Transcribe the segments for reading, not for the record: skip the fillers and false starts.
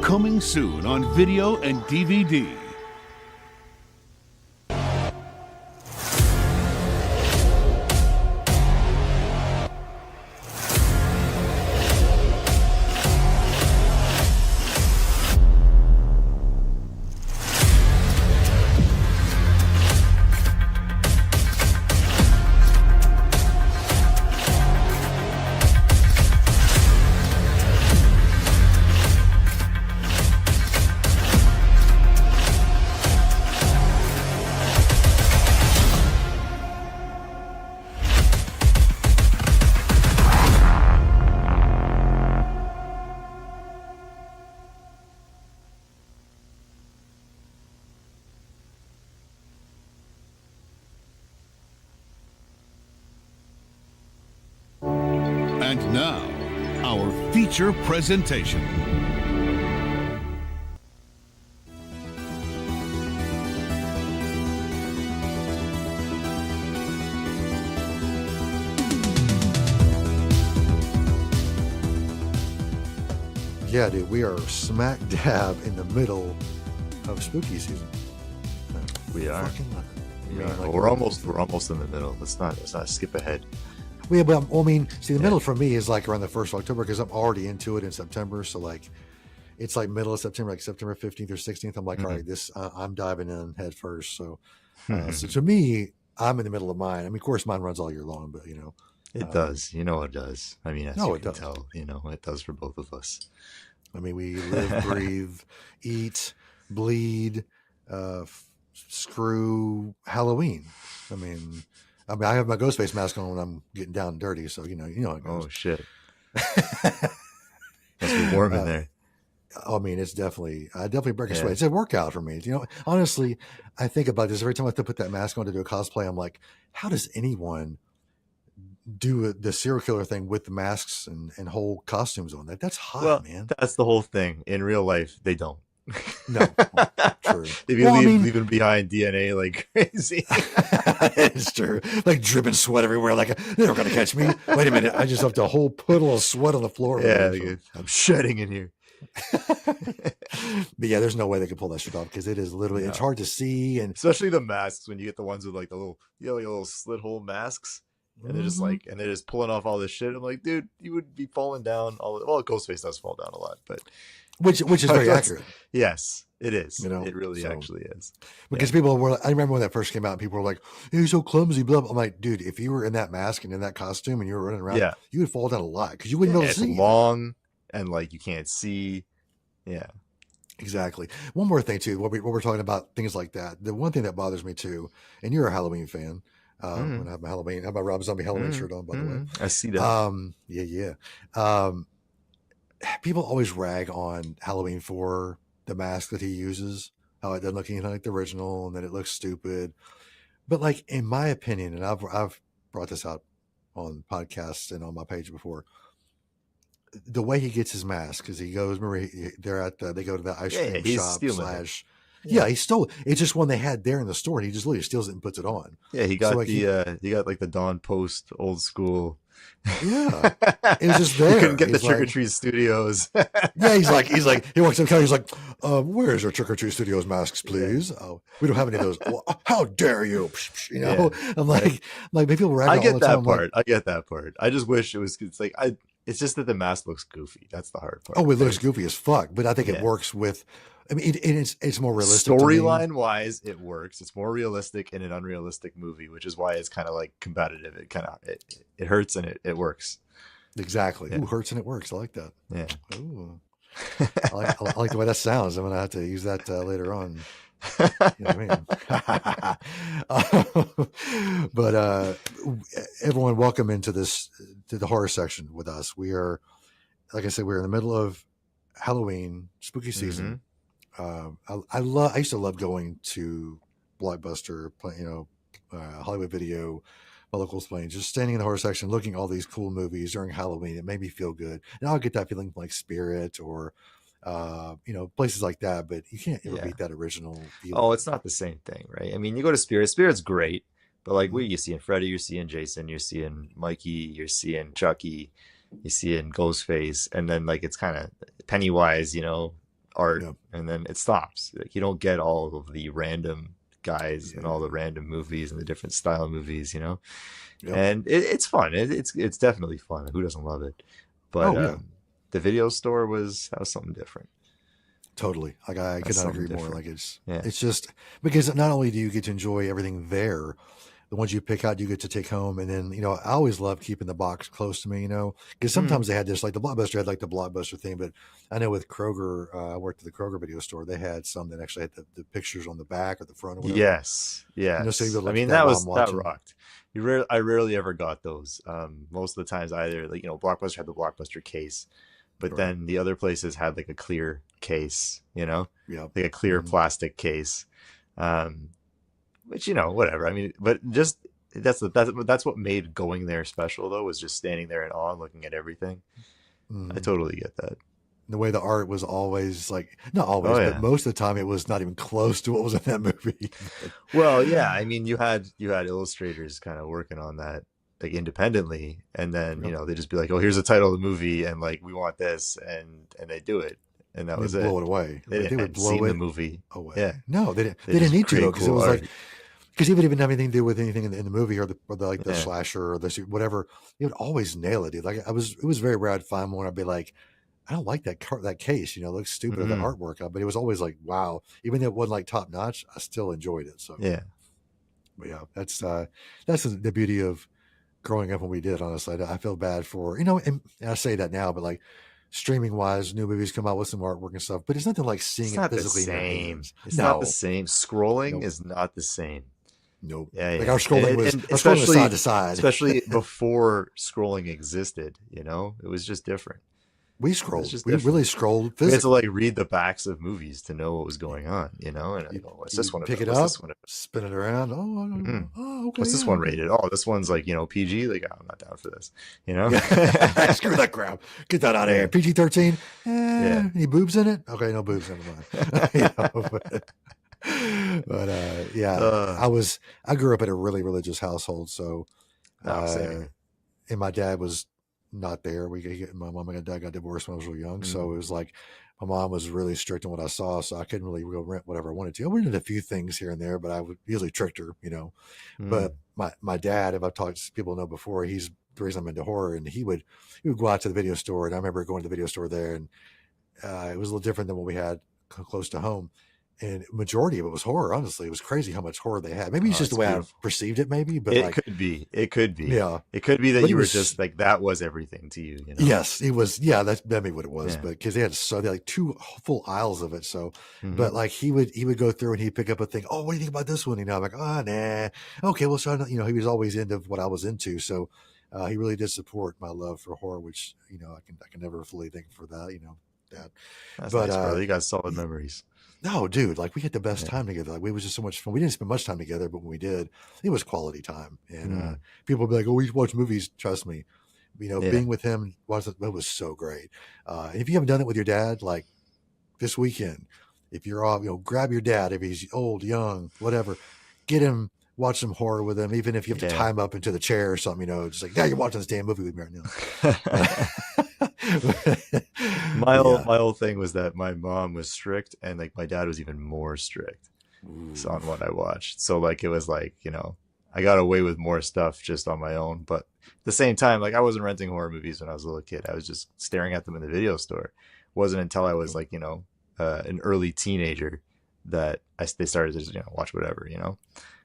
Coming soon on video and DVD. And now, our feature presentation. Yeah, dude, we are smack dab in the middle of spooky season. We are. Like, we're almost in the middle. Let's not skip ahead. Yeah, but I mean, see, the middle for me is like around the 1st of October because I'm already into it in September. So like, it's like middle of September, like September 15th or 16th. I'm like, all right, this I'm diving in head first. So, so to me, I'm in the middle of mine. I mean, of course, mine runs all year long, but it does. It does. I mean, as no, you it can does. tell, it does for both of us. I mean, we live, breathe, eat, bleed, screw Halloween. I mean, I have my ghost face mask on when I'm getting down and dirty, so you know how it goes. Oh shit! Must be warm in there. I mean, it's I definitely break a sweat. It's a workout for me. Honestly, I think about this every time I have to put that mask on to do a cosplay. I'm like, how does anyone do the serial killer thing with the masks and whole costumes on? That's hot, man. That's the whole thing. In real life, they don't. No, true. They'd be leaving behind DNA like crazy. It's true. Like dripping sweat everywhere. Like, they're not going to catch me. Wait a minute. I just left a whole puddle of sweat on the floor. Yeah, I'm shedding in here. But yeah, there's no way they could pull that shit off because it is literally, it's hard to see. And especially the masks when you get the ones with like the little, like little slit hole masks. And they're just like, and they're just pulling off all this shit. I'm like, dude, you would be falling down Ghostface does fall down a lot, but which is very accurate. Yes, it is. It really actually is. Because people were, I remember when that first came out, people were like, hey, you're so clumsy, blah, blah. I'm like, dude, if you were in that mask and in that costume and you were running around, you would fall down a lot because you wouldn't be able to see. It's long and like you can't see. Yeah. Exactly. One more thing too, what we're talking about, things like that. The one thing that bothers me too, and you're a Halloween fan. When I have my Rob Zombie Halloween shirt on, by the way. I see that. Yeah. People always rag on Halloween for the mask that he uses, how it doesn't look anything like the original and that it looks stupid. But like, in my opinion, and I've brought this out on podcasts and on my page before, the way he gets his mask, because he goes, remember, they go to the ice cream shop / he stole. It's just one they had there in the store, and he just literally steals it and puts it on. Yeah, he got he got like the Dawn Post old school. Yeah, it was just there. He couldn't get the Trick or Treat Studios. Yeah, he's like, he walks in the counter, he's like, where's our Trick or Treat Studios masks, please? Oh, we don't have any of those. Well, how dare you? I'm like people rag I all get the that time. part. I get that part. I just wish it was. It's like it's just that the mask looks goofy. That's the hard part. Oh, it looks goofy as fuck, but I think it works with. I mean, it's more realistic. Storyline wise, it works. It's more realistic in an unrealistic movie, which is why it's kind of like combative. It hurts and it works. Exactly. Yeah. Ooh, hurts and it works. I like that. Yeah. Ooh. I like the way that sounds. I'm gonna have to use that later on. You know what I mean? But everyone, welcome into the horror section with us. We are, like I said, we're in the middle of Halloween, spooky season. I used to love going to Blockbuster, Hollywood Video, my local plane, just standing in the horror section, looking at all these cool movies during Halloween. It made me feel good. And I'll get that feeling like Spirit or, places like that, but you can't ever beat that original feeling. Oh, it's not the same thing, right? I mean, you go to Spirit. Spirit's great, but like you're seeing Freddy, you're seeing Jason, you're seeing Mikey, you're seeing Chucky, you're seeing Ghostface, and then like it's kind of Pennywise, art, Yeah. and then it stops. Like you don't get all of the random guys and all the random movies and the different style movies, you know. Yep. And it's fun. It's definitely fun. Who doesn't love it? But Oh yeah. the video store that was something different. Totally. Like I could That's not something agree more. different. Like Yeah. it's just because not only do you get to enjoy everything there, the ones you pick out, you get to take home. And then, I always love keeping the box close to me, because Mm. sometimes they had this, like the Blockbuster had like the Blockbuster thing, but I know with Kroger, I worked at the Kroger video store. They had some that actually had the pictures on the back or the front or whatever. Yes, So you yes. could I look at mean, that while I'm that watching. rocked. I rarely ever got those. Most of the times, either like Blockbuster had the Blockbuster case, but Right. then the other places had like a clear case, Yeah. like a clear plastic case. Which whatever. I mean, but just that's what made going there special, though, was just standing there in awe and looking at everything. I totally get that. The way the art was always like, not always, Oh but yeah. most of the time it was not even close to what was in that movie. Well, yeah. I mean, you had illustrators kind of working on that like independently, and then Yep. they just be like, "Oh, here's the title of the movie," and like, "We want this," and they do it, and that They was it. blow it away. They Like, they would hadn't blow seen it the movie. away. Yeah, No, they didn't. they They didn't just need to create though, because it cool was art. like, because he would even have anything to do with anything in the movie or the like the Yeah. slasher or the whatever. He would always nail it, dude. Like it was very rare I'd find one. I'd be like, I don't like that case. It looks stupid or that Mhm. artwork. But it was always like, wow. Even though it wasn't like top notch, I still enjoyed it. So Yeah. but yeah, that's the beauty of growing up when we did. Honestly, I feel bad for and I say that now, but like streaming wise, new movies come out with some artwork and stuff, but it's nothing like seeing It's it not the physically in your same. hands. It's not the No, same. Scrolling nope, is not the same. nope. Yeah, Like yeah. And our scrolling was side to especially side. before scrolling existed, it was just different. We It was scrolled. just We really different. scrolled We had to physically. like read the backs of movies to know what was going on, and I You, go, what's this you one pick about? it What's up, this one about? spin it around. Mm. Okay, What's this yeah, one okay. rated? Oh, this one's like, PG. Like, oh, I'm not down for this, Yeah, screw that crap. Get that out of Yeah. here. PG-13. Yeah. Any boobs in it? Okay, no boobs. Never mind. Yeah, Uh, I grew up in a really religious household, so no, same here. and my dad was not there. My mom and dad got divorced when I was real young, so Mm, it was like my mom was really strict on what I saw, so I couldn't really go rent whatever I wanted to. I rented a few things here and there, but I would usually tricked her. mm. But my dad, if I've talked to people know before, he's the reason I'm into horror, and he would go out to the video store, and I remember going to the video store there, and it was a little different than what we had close to home. And majority of it was horror. Honestly, it was crazy how much horror they had. Maybe it's Oh, just the it's way I beautiful. perceived it, maybe, but It like, could be. It could be. yeah, It could be that but it you were was. just like that was everything to you. Yes, it was. Yeah, that may be what it was. Yeah. But because they had like two full aisles of it. So, Hmm. but like he would go through and he'd pick up a thing. Oh, what do you think about this one? I'm like, oh, nah. Okay, well, so he was always into what I was into. So, he really did support my love for horror, which I can never fully thank for that. That. That's But nice, brother. You got solid memories. no, dude, like we had the best Yeah. time together. Like we was just so much fun. We didn't spend much time together, but when we did, it was quality time. And Mm. people would be like, "Oh, we watch movies." Trust me, Yeah. being with him it was so great. And if you haven't done it with your dad, like this weekend, if you're off, grab your dad if he's old, young, whatever, get him. Watch some horror with him, even if you have to Yeah. tie him up into the chair or something. Just like, yeah, you're watching this damn movie with me right now. My Yeah. whole thing was that my mom was strict, and like my dad was even more strict on what I watched. So like it was like I got away with more stuff just on my own, but at the same time, like I wasn't renting horror movies when I was a little kid. I was just staring at them in the video store. It wasn't until I was like an early teenager that they started to just watch whatever.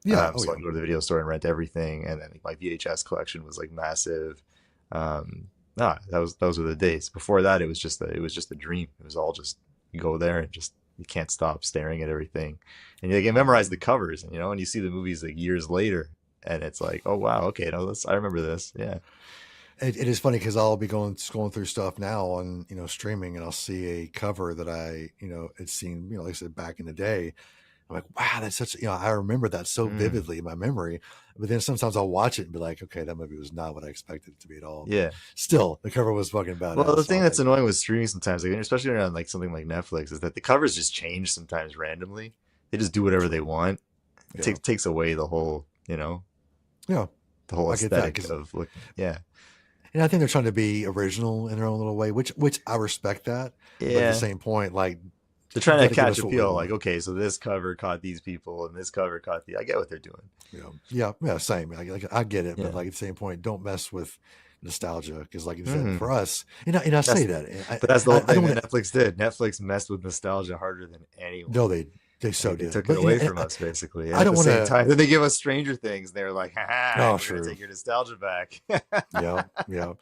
Yeah. So I go to the video store and rent everything, and then like, my VHS collection was like massive. Those were the days. Before that, it was just a dream. It was all just you go there and just you can't stop staring at everything, and you can memorize the covers, and you see the movies like years later, and it's like, oh wow, okay, no, I remember this. Yeah, It is funny because I'll be scrolling through stuff now on streaming, and I'll see a cover that I had seen like I said back in the day. I'm like, wow, that's such I remember that so Mm. vividly in my memory. But then sometimes I'll watch it and be like, okay, that movie was not what I expected it to be at all. But yeah. still, the cover was fucking badass. Well, the So thing I'll that's take it. annoying with streaming sometimes, like, especially on like something like Netflix, is that the covers just change sometimes randomly. They just do whatever they want. It Yeah. takes away the whole, Yeah, the whole I get that aesthetic 'cause- of looking. Yeah, and I think they're trying to be original in their own little way, which I respect that. But at yeah. the same point, like They're trying got to to give catch us a what we feel, like, want. okay, so this cover caught these people, and this cover caught the. I get what they're doing. Yeah, same. Like I get it, but Yeah. like at the same point, don't mess with nostalgia because, like you said, Hmm. for us, and I say That's that, but that's the whole I don't thing want that Netflix did. Netflix messed with nostalgia harder than anyone. no, they so Like they did, took it but away from us basically. And I at don't the want same to. time, then they give us Stranger Things. They're like, "Ha, Oh, we're gonna true. take your nostalgia back." Yeah, yeah.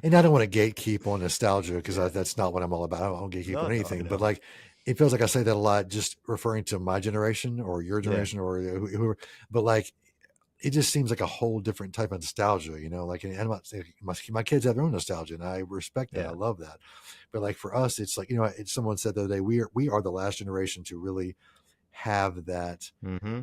And I don't want to gatekeep on nostalgia because that's not what I'm all about. I don't gatekeep No, on no, I anything. But know. like, it feels like I say that a lot, just referring to my generation or your Yeah. generation or whoever. But like, it just seems like a whole different type of nostalgia, Like, and I'm not saying my kids have their own nostalgia, and I respect that. I Yeah. love that. But like for us, it's like someone said the other day, we are the last generation to really have that Mm-hmm.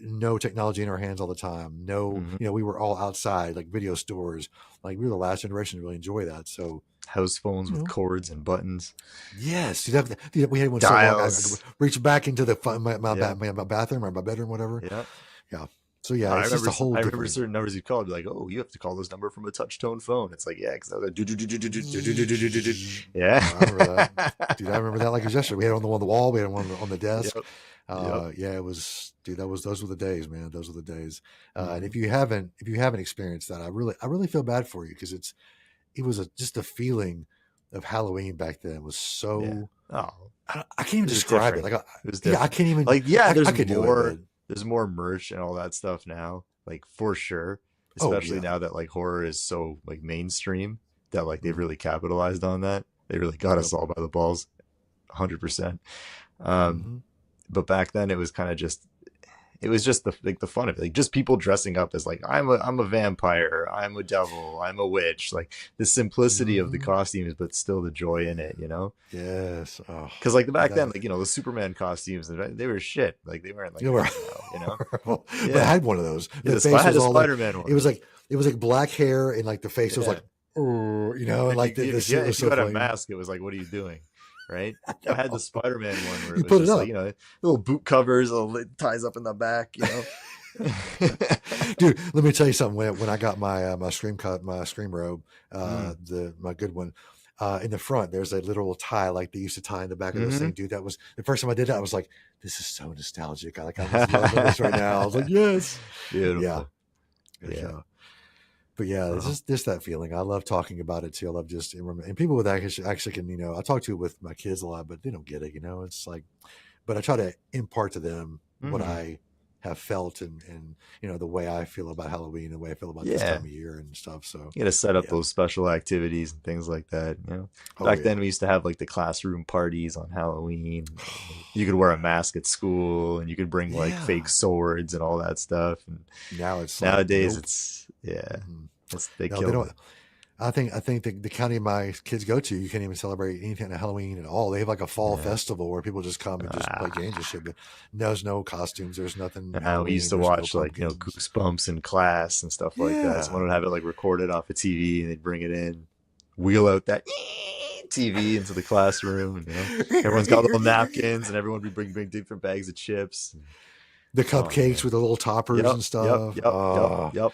no technology in our hands all the time. No, Mm-hmm. we were all outside, like video stores. Like we were the last generation to really enjoy that. So, House phones you with know, cords and buttons, yes, we had one so long. I dials. reached back into Yeah. my bathroom or my bedroom, whatever. Yeah. Yeah. So No, yeah, it's just a whole I remember different. certain numbers you called. Like, oh, you have to call this number from a touch tone phone. It's like, yeah, because I was like, do, do, do, do, do, do, do, do, do, do, do, do. Yeah. I remember that, dude. I remember that like it was yesterday. We had it on the wall. We had it on the desk. Yep. Yep. Yeah, it was, dude. Those were the days, man. Those were the days. And Mm-hmm. if you haven't experienced that, I really feel bad for you because it was just a feeling of Halloween back then was Yeah. so. Oh, I can't even it was describe it. different. Like, It was yeah, I different. can't even. Like, yeah, I could do it, but there's more merch and all that stuff now, like for sure. oh Especially yeah, now that like horror is so like mainstream that like they've Mhm. really capitalized on that. They really got Yep. us all by the balls, 100%. Um, hmm but back then it was just the fun of it, like just people dressing up as like I'm a vampire, I'm a devil, I'm a witch, like the simplicity of the hmm costumes, but still the joy in it, Yes. Oh, Because like back then, that like the Superman costumes, they were shit. Like they weren't like you were this now. horrible. But I Yeah, had one of those. yeah. The face I had was a all like Spider-Man one. it was like black hair and like the face was Yeah. like, oh, and And like the suit was if you so had a funny. mask, it was like, what are you doing? Right? I I had the know. Spider-Man one where You it was put it just like, up. little boot covers, it ties up in the back, Dude, let me tell you something. When I got my scream robe, Mm. my good one, in the front, there's a literal tie like they used to tie in the back of those Hmm. things. Dude, that was the first time I did that. I was like, this is so nostalgic. I'm just loving this right now. I was like, yes, yeah. Beautiful. It's, Yeah. but yeah, it's Uh-huh. just that feeling. I love talking about it too. I love just and people with actually can I talk to it with my kids a lot, but they don't get it. It's like, but I try to impart to them what Hmm. I have felt and the way I feel about Halloween, the way I feel about this Yeah. time of year and stuff. So You got to set up yeah, those special activities and things like that. oh Back yeah, then we used to have like the classroom parties on Halloween. You could wear a mask at school, and you could bring like yeah. fake swords and all that stuff. And Now it's like nowadays, nope. Mhm. they No, they killed don't. it. I think the county my kids go to, you can't even celebrate anything on Halloween at all. They have like a fall Yeah. festival where people just come and just play games and shit. But there's no costumes. There's nothing We used Halloween. to There's no watch like pumpkins. Goosebumps in class and stuff like that. Yeah. Someone would have it like recorded off a TV, and they'd bring it in, wheel out that TV into the classroom, and everyone's got little napkins, and everyone would bring different bags of chips. The Oh cupcakes man. with the little toppers Yep. and stuff. Oh, Yep.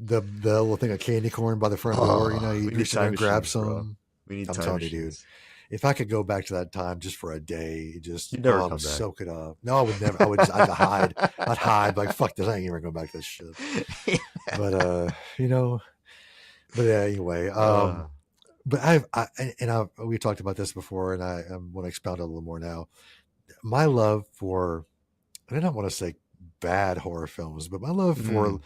the little thing of candy corn by the front door. Oh, You we need sit there time and grab machines, bro. some. We need I'm time telling you, dude. machines. If I could go back to that time just for a day, just You'd never I come would back. soak it up. No, I would never. I would just I'd hide. I'd hide like fuck this. I ain't ever going back to this shit. But but anyway, Uh, but we talked about this before, and I want to expound a little more now. My love for, and I don't want to say bad horror films, but my love for, mm,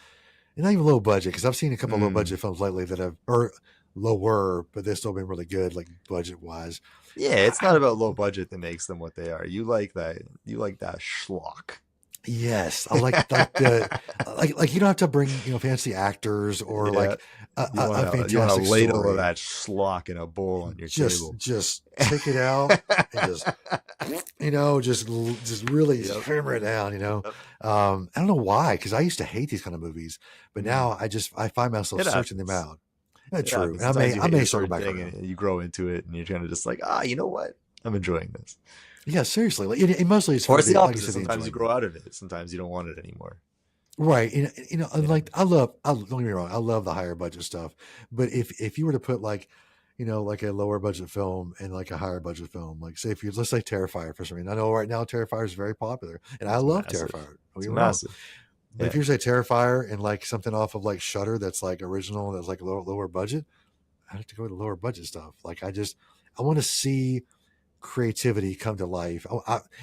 and not even low budget, because I've seen a couple low mm. budget films lately that have, or lower, but they've still been really good, like budget wise. Yeah, it's not about low budget that makes them what they are. You like that. You like that schlock. Yes, I like the like you don't have to bring fancy actors or Yeah. like a You want fantastic a ladle story. of that schlock in a bowl on your table. Just take it out and just really Yep. hammer it down. Yep. I don't know why, because I used to hate these kind of movies, but Mm. now I find myself It searching them happens. out. That's It true. happens. And I Sometimes you may hate a circle certain back thing, around. and you grow into it, and you're kind of just like, you know what? I'm enjoying this. Yeah, seriously. Like, it mostly it's Or for it's the like you opposite. said, the Sometimes you enjoyment. grow out of it. Sometimes you don't want it anymore. Right. And Yeah. like I don't get me wrong, I love the higher budget stuff. But if you were to put like, like a lower budget film and like a higher budget film. Like say if you let's say Terrifier for some reason. I know right now Terrifier is very popular, and I It's love massive. Terrifier. Don't It's get me wrong. massive. But if Yeah. you say Terrifier and like something off of like Shutter that's like original, that's like lower budget, I have to go with the lower budget stuff. Like I want to see creativity come to life.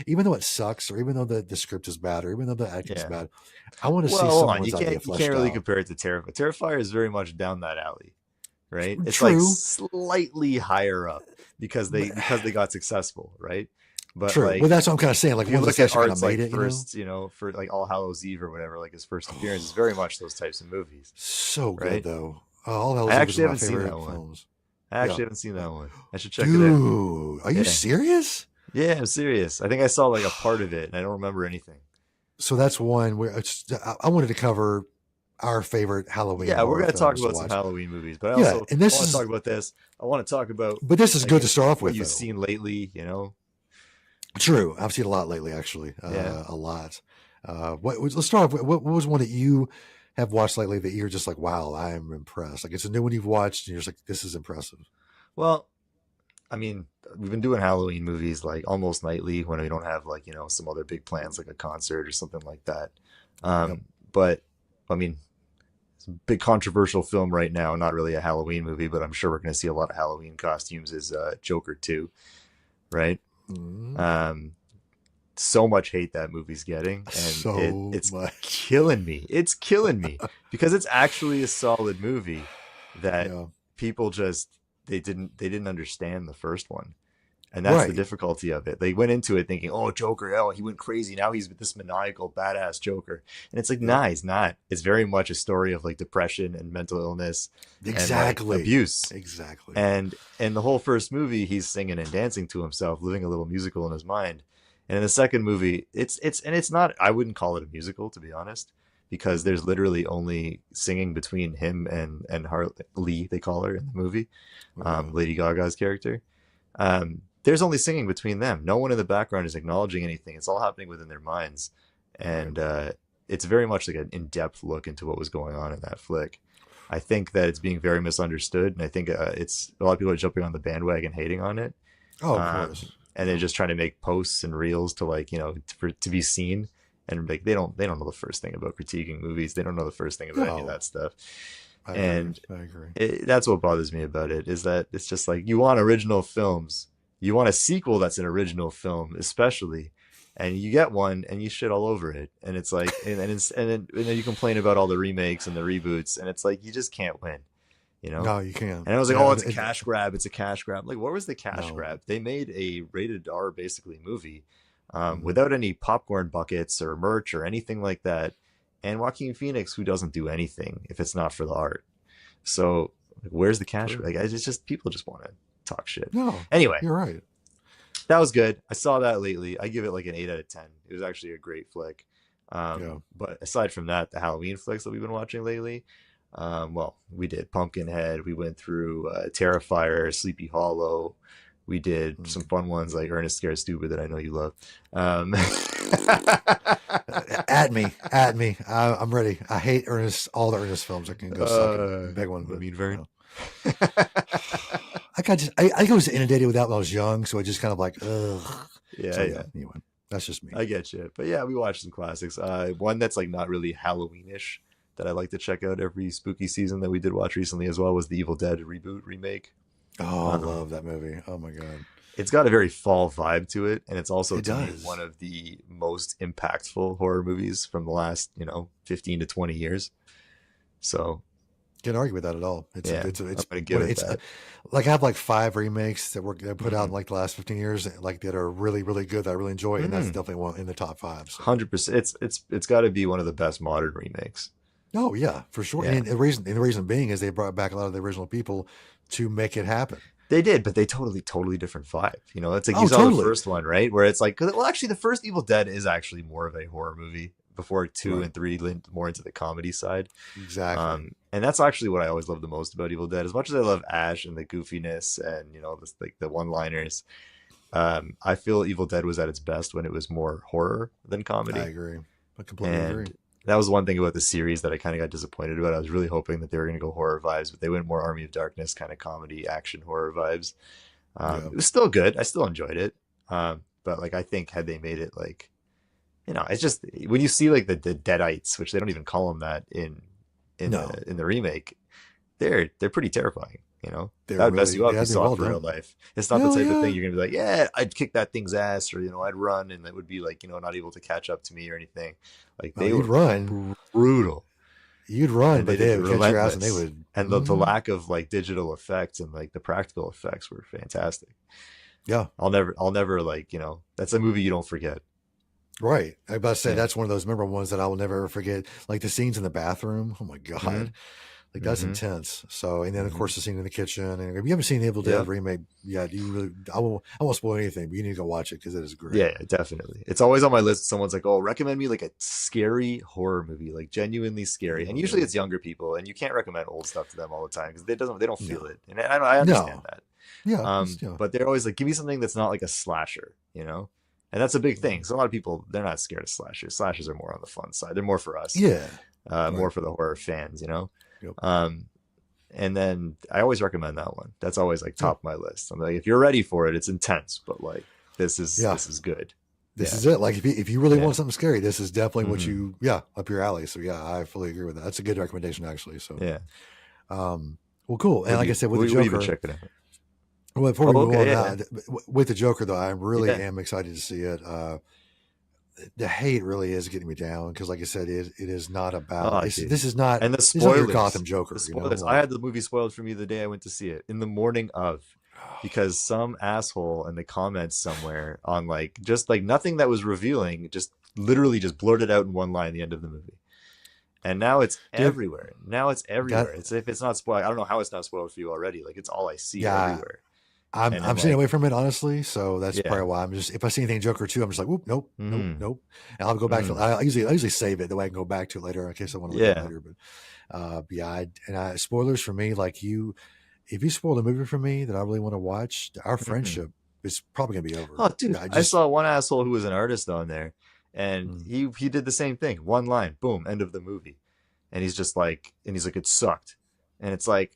Even though it sucks, or even though the script is bad, or even though the acting's Yeah. bad, I want to see Well, hold on. someone's idea You fleshed can't really out. compare it to Terrifier. Terrifier is very much down that alley, right? It's True. like slightly higher up because they got successful, right? But True. like, Well, that's what I'm kind of saying. Like if you one look that's at actually kind Art's of like made it, first, for like All Hallows Eve or whatever, like his first appearance is very much those types of movies. So good Right? though. All Hell's I Eve actually is one haven't of my seen favorite that one. films. I actually Yeah. haven't seen that one. I should check it out. Dude, are you Yeah. serious? Yeah, I'm serious. I think I saw like a part of it and I don't remember anything. So that's one where I wanted to cover our favorite Halloween. Yeah, we're horror going to talk films about to some watch. Halloween movies, but I Yeah, also and this want is- to talk about this. I want to talk about But this is like, good to start off what with. you've though. seen lately, True, I've seen a lot lately, actually. Yeah. A lot. Let's start off. What was one that you have watched lately that you're just like, wow, I'm impressed? Like it's a new one you've watched, and you're just like, this is impressive. Well, I mean, we've been doing Halloween movies like almost nightly when we don't have like, some other big plans like a concert or something like that. Yep. But I mean, it's a big controversial film right now, not really a Halloween movie, but I'm sure we're going to see a lot of Halloween costumes is Joker 2, right? Mhm. So much hate that movie's getting, and So it's much. killing me. It's killing me because it's actually a solid movie that Yeah. people just they didn't understand the first one, and that's the Right. difficulty of it. They went into it thinking, "Oh, Joker! Oh, he went crazy. Now he's this maniacal, badass Joker." And it's like, nah, he's not. It's very much a story of like depression and mental illness, Exactly. and like, abuse. Exactly. And in the whole first movie, he's singing and dancing to himself, living a little musical in his mind. And in the second movie, it's not. I wouldn't call it a musical, to be honest, because there's literally only singing between him and Harley, they call her in the movie, Lady Gaga's character. There's only singing between them. No one in the background is acknowledging anything. It's all happening within their minds, and it's very much like an in-depth look into what was going on in that flick. I think that it's being very misunderstood, and I think it's a lot of people are jumping on the bandwagon, hating on it. Oh, of course. And they're just trying to make posts and reels to like to be seen, and like they don't know the first thing about critiquing movies. They don't know the first thing about any of No. that stuff. I agree. That's what bothers me about it, is that it's just like, you want original films, you want a sequel that's an original film, especially, and you get one and you shit all over it, and it's like and then you complain about all the remakes and the reboots, and it's like you just can't win. No, you can't. And I was like, Yeah, oh, it's a cash grab. It's a cash grab. Like, what was the cash No. grab? They made a rated R, basically, movie Mhm. without any popcorn buckets or merch or anything like that. And Joaquin Phoenix, who doesn't do anything if it's not for the art. So, like, where's the cash? True. Like, it's just, people just want to talk shit. No, Anyway, you're right. that was good. I saw that lately. I give it like an 8 out of 10. It was actually a great flick. Yeah. But aside from that, the Halloween flicks that we've been watching lately, well, we did Pumpkinhead. We went through Terrifier, Sleepy Hollow. We did some fun ones like Ernest Scared Stupid that I know you love. At me. I'm ready. I hate all the Ernest films. I can go suck a big one. But, Mean Vern. I was inundated with that when I was young, so I just kind of like, ugh. Yeah, So, yeah. Anyway, that's just me. I get you. But yeah, we watched some classics. One that's like not really Halloweenish that I like to check out every spooky season that we did watch recently as well was the Evil Dead reboot remake. Oh, I love that movie. Oh my god. It's got a very fall vibe to it, and it's also It to me does. one of the most impactful horror movies from the last 15 to 20 years. So Can't argue with that at all. It's yeah, it's I'm gonna give it that. like I have like 5 remakes that put out in Mhm. like the last 15 years, like that are really really good that I really enjoy, and that's Mhm. definitely one in the top 5. So. 100%. It's got to be one of the best modern remakes. Oh yeah, for sure. Yeah. And the reason being is they brought back a lot of the original people to make it happen. They did, but they totally different vibe. It's like Oh, you saw totally. the first one, right? Where it's like, well, actually, the first Evil Dead is actually more of a horror movie before 2 Right. and 3 leaned more into the comedy side. Exactly. And that's actually what I always love the most about Evil Dead. As much as I love Ash and the goofiness and this, like the one-liners, I feel Evil Dead was at its best when it was more horror than comedy. I agree. I completely agree. That was one thing about the series that I kind of got disappointed about. I was really hoping that they were going to go horror vibes, but they went more Army of Darkness kind of comedy, action, horror vibes. Yeah. It was still good. I still enjoyed it. But like I think had they made it like, it's just when you see like the Deadites, which they don't even call them that No. in the remake, they're pretty terrifying. They're That would mess really, you up if yeah, you they're saw well it for real done. life. It's not the Hell type of yeah. thing you're gonna be like, yeah, I'd kick that thing's ass, or I'd run, and it would be like, not able to catch up to me or anything. Like No, they you'd were run. brutal, You'd run, and but they they were would catch your ass and they relentless. would. And the Mhm. lack of like digital effects and like the practical effects were fantastic. Yeah. I'll never like, that's a movie you don't forget. Right. I was about to say Yeah. that's one of those memorable ones that I will never ever forget. Like the scenes in the bathroom. Oh my God. Mhm. Like that's Mhm. intense. So, and then of Mhm. course the scene in the kitchen. And if you haven't seen the Evil Dead Yeah. remake, yeah, I won't spoil anything, but you need to go watch it because it is great. Yeah, definitely. It's always on my list. Someone's like, "Oh, recommend me like a scary horror movie, like genuinely scary." And usually it's younger people, and you can't recommend old stuff to them all the time because they don't feel it. And I understand that. Yeah. But they're always like, "Give me something that's not like a slasher," And that's a big thing. So a lot of people, they're not scared of slashers. Slashers are more on the fun side. They're more for us. Yeah. More Right. for the horror fans. Yep. And then I always recommend that one. That's always like top of my list. I'm like, if you're ready for it, it's intense, but like this is good. This is it. Like if you really Yeah. want something scary, this is definitely what Mhm. up your alley. So yeah, I fully agree with that. That's a good recommendation actually. So Yeah. well, cool. And like I said, with the What have you been Joker, checking out? well, before we move on, yeah. with the Joker though, I really Yeah. am excited to see it. The hate really is getting me down because, like I said, it is not about. This is not. And the This is not your spoilers. Gotham Joker. The spoilers. I had the movie spoiled for me the day I went to see it in the morning of, because some asshole in the comments somewhere on like just like nothing that was revealing, just literally just blurted out in one line the end of the movie. And now it's everywhere. It's if it's not spoiled. I don't know how it's not spoiled for you already. Like it's all I see everywhere. I'm staying away from it honestly, so that's probably why I'm just if I see anything Joker 2, I'm just like, whoop, nope, and I'll go back to. I usually save it the way I can go back to it later in case I want to look at it later. But spoilers for me, like if you spoil a movie for me that I really want to watch, our friendship is probably gonna be over. Oh, dude, I saw one asshole who was an artist on there, and he did the same thing. One line, boom, end of the movie, and he's like, it sucked, and it's like,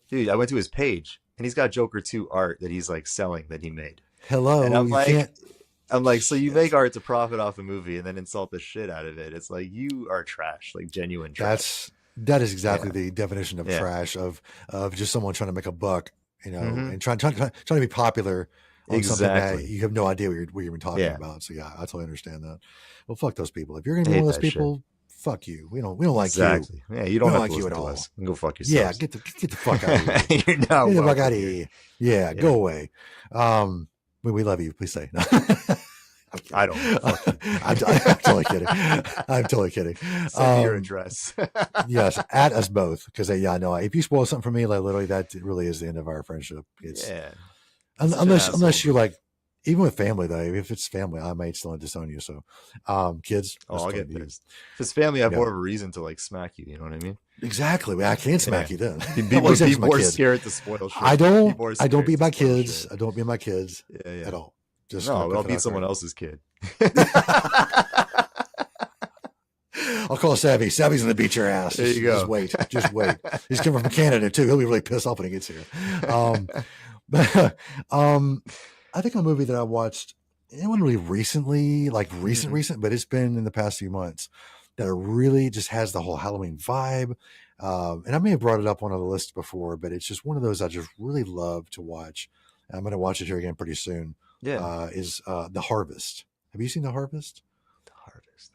dude, I went to his page. And he's got Joker 2 art that he's like selling that he made. Hello, and I'm like, so you make art to profit off a movie and then insult the shit out of it. It's like you are trash, like genuine trash. That is exactly the definition of trash of just someone trying to make a buck, and trying to be popular on something that you have no idea what you're even talking about. So yeah, I totally understand that. Well, fuck those people. If you're gonna be one of those people. Fuck you. We don't like you. Yeah, you don't have like to you at all. Us. You can go fuck yourself. Yeah, get the fuck out of here. You're not get the fuck out of here. Yeah, go away. We love you. Please say. I don't. I'm totally kidding. I'm totally kidding. Send me your address. Yes, at us both. Because no, if you spoil something for me, like literally, that really is the end of our friendship. Unless you're like. Even with family, though, if it's family, I might still disown you. So, kids. I'll get pissed. If it's family, I have more of a reason to like smack you. You know what I mean? Exactly. I can't smack you then. Be more scared to spoil shit. I don't beat my kids. I don't beat my kids at all. Just I'll beat someone else's kid. I'll call Savvy. Savvy's gonna beat your ass. There you go. Just wait. He's coming from Canada too. He'll be really pissed off when he gets here. I think a movie that I watched, it wasn't really recently, like recent, but it's been in the past few months that really just has the whole Halloween vibe. And I may have brought it up on the list before, but it's just one of those I just really love to watch. And I'm going to watch it here again pretty soon. Yeah. Is The Harvest. Have you seen The Harvest? The Harvest.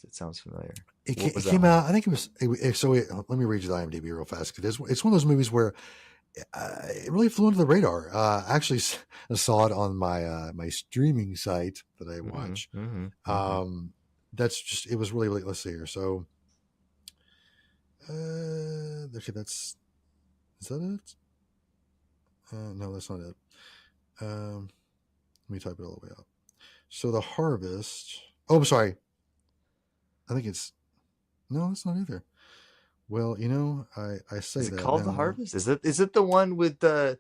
It sounds familiar. It came out, I think it was, let me read you the IMDb real fast. Because it's one of those movies where it really flew under the radar. I actually saw it on my streaming site that I watch. That's just, it was really, let's see here. So, okay, is that it? No, that's not it. Let me type it all the way out. So The Harvest. Oh, I'm sorry. I think no, that's not either. Well, I say that. Is it called The Harvest? Is it the one with the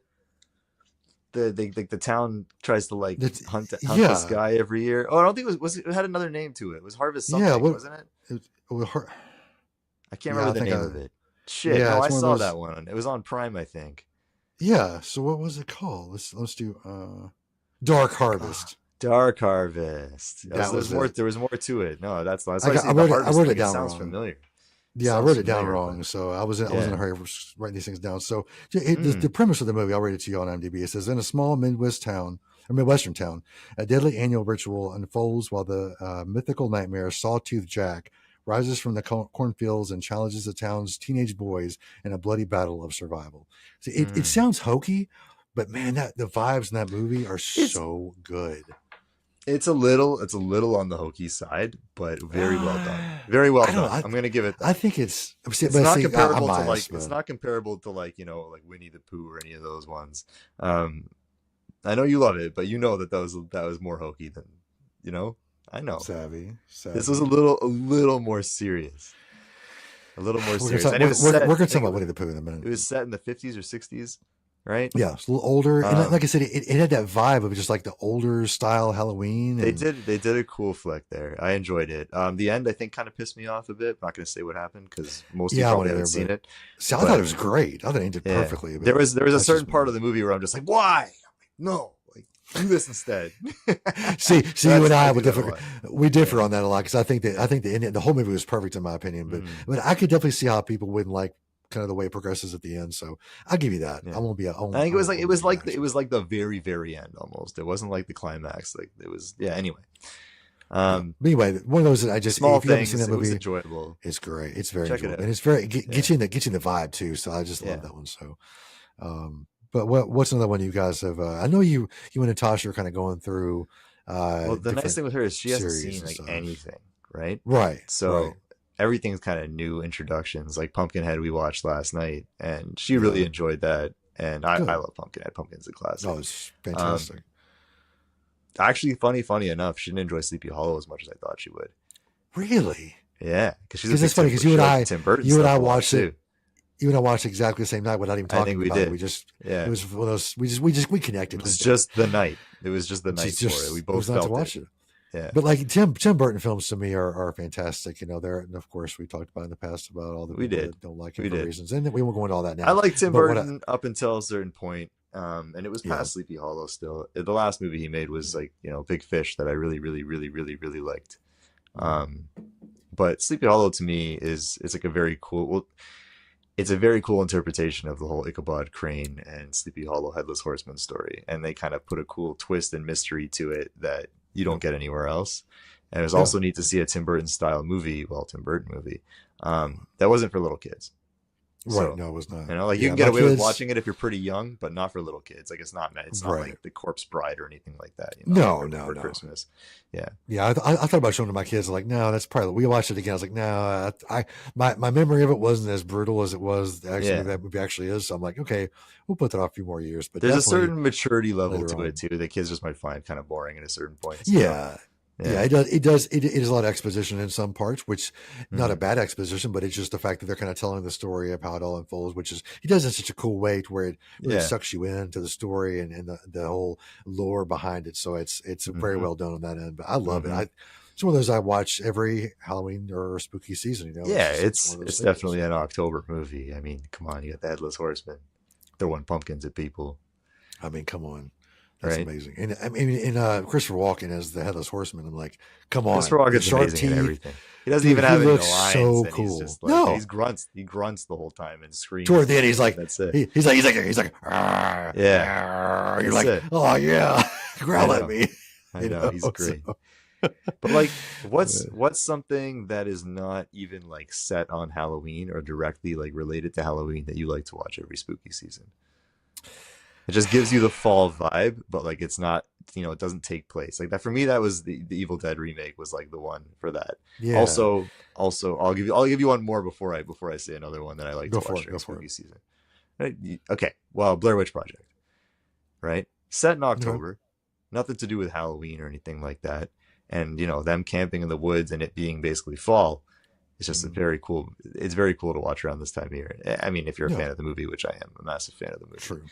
town tries to like hunt this guy every year? Oh, I don't think it had another name to it. It was Harvest something, wasn't it? Well, her, I can't yeah, I remember the think name of it. Shit, yeah, no, I it's one of saw those. that one. It was on Prime, I think. Yeah. So what was it called? Let's do Dark Ah, Harvest. Dark Harvest. That There's was more. it. There was more to it. No, that's why I say I the wrote it. I Harvest. wrote it Like it down sounds wrong. familiar. It Yeah, I sounds wrote it down familiar, but wrong. So I was in a yeah. hurry for writing these things down. So the Mm, premise of the movie, I'll read it to you on IMDb. It says, in a small Midwest town, or Midwestern town, a deadly annual ritual unfolds while the mythical nightmare Sawtooth Jack rises from the cornfields and challenges the town's teenage boys in a bloody battle of survival. So it mm. sounds hokey, but man, that the vibes in that movie are It's so good. it's a little on the hokey side, but very well done. Very well I don't know. done. I'm gonna give it I that. think it's, It's but not see, I'm comparable to like biased, it's but not comparable to like like Winnie the Pooh or any of those ones. Um, I know you love it, but you know that was more hokey than you know. I know savvy, this was a savvy. little more serious, a little more We're gonna serious, talk. and it was set. We're I gonna talk think about Winnie the Pooh in a minute. it was set in the 50s or 60s, right? Yeah, it's a little older, and like I Um, said, it had that vibe of just like the older style Halloween, they and did they did a cool flick there. I enjoyed it. The end I think kind of pissed me off a bit. I'm not gonna say what happened because most of you yeah, probably whatever. haven't seen But it, see, I thought it but was great. I thought it ended yeah, perfectly, there but was there was a that's certain just part me. of the movie where I'm just like, why? I'm like, no, like do this instead. See, you and That's I I would do that a differ. lot. We differ Yeah. on that a lot because I think the ending, the whole movie was perfect in my opinion. Mm, But I could definitely see how people wouldn't like kind of the way it progresses at the end. So I'll give you that. yeah. I won't be. I think it was like I it won't was be like mad. it was like the very very end almost. It wasn't like the climax. Like it was yeah. Anyway, Yeah. um, But anyway, one of those that I just, small if you haven't seen things. that It was movie, enjoyable. it's great. It's very Check it enjoyable, out. and it's very Yeah, get you in the vibe too. So I just love yeah. that one. So, but what's another one you guys have? I know you and Natasha are kind of going through Well, the nice different thing with her is she hasn't series seen and like stuff. anything, right? Right, right. So everything's kind of new introductions. Like Pumpkinhead, we watched last night, and she really Yeah, enjoyed that. And I good. love Pumpkinhead. Pumpkin's a classic. Oh, it's Um, fantastic. actually, funny enough, she didn't enjoy Sleepy Hollow as much as I thought she would. Really? Yeah, because she's a Because it's big funny Tim. because She liked the Tim Burton you and stuff I a lot watched it. too. You and I watched exactly the same night without even I think talking we about it. did. It Yeah, was one of those. We it connected was with it. just the night. It was just the night for it. We Just it both was not to felt it. watch it. Yeah, But like Tim Burton films to me are fantastic. You know, there and of course we talked about in the past about all the we people did. that don't like him We for did. reasons, and we won't go into all that I now. liked Tim But what I Burton up until a certain point, and it was yeah past Sleepy Hollow. Still, the last movie he made was like Big Fish that I really liked. mhm. Um, but Sleepy Hollow to me is it's like a very cool. Well, it's a very cool interpretation of the whole Ichabod Crane and Sleepy Hollow Headless Horseman story, and they kind of put a cool twist and mystery to it that you don't Yep. get anywhere else. And it was Yeah, also neat to see a Tim Burton style movie, well, Tim Burton movie, that wasn't for little kids. right. So, No, it was not. like you Yeah, can get my away with kids. watching it if you're pretty young, but not for little kids. Like it's not Right. like The Corpse Bride or anything like that. No, Like no, for no. Christmas. Yeah, Yeah, I thought about showing it to my kids. Like, no, that's probably. We watched it again. I was like, no, my memory of it wasn't as brutal as it was actually. yeah. That movie actually is. So I'm like, okay, we'll put that off a few more years, but There's a definitely certain maturity level later to it on. too that kids just might find kind of boring at a certain points. Yeah, yeah, Yeah. it does. It does. It is a lot of exposition in some parts, which not a Hmm. bad exposition, but it's just the fact that they're kind of telling the story of how it all unfolds, which is he does it in such a cool way to where it really Yeah. sucks you into the story and the whole lore behind it. So it's very Hmm. well done on that end. But I love it. Hmm. It's one of those I watch every Halloween or spooky season. You know, Yeah, it's one of those it's staples. definitely an October movie. I mean, come on, you got the Headless Horseman throwing pumpkins at people, I mean, come on. That's right? amazing. And I mean, in Christopher Walken as the Headless Horseman, I'm like, come Christopher on, the Walken's sharp amazing in teeth, everything. He doesn't dude. even He have any looks lines, so and he's cool. just like No, he's grunts. He grunts the whole time and screams, toward the end, he's like, and that's it. he's like, "Arr, Yeah, arr." You're that's like, it. oh yeah, I growl at know, me, I you know. know. He's great. So, But like, what's but, what's something that is not even like set on Halloween or directly like related to Halloween that you like to watch every spooky season? It just gives you the fall vibe, but like it's not, it doesn't take place. Like that for me, that was the Evil Dead remake was like the one for that. yeah, Also, I'll give you one more before I say another one that I like to go for watch it, during go for it. spooky season. Right? Okay, well, Blair Witch Project, right? Set in Okay. October, nothing to do with Halloween or anything like that. And them camping in the woods and it being basically fall. It's just Mm. very cool. It's very cool to watch around this time of year. I mean, if you're a Yeah, fan of the movie, which I am, a massive fan of the movie. true,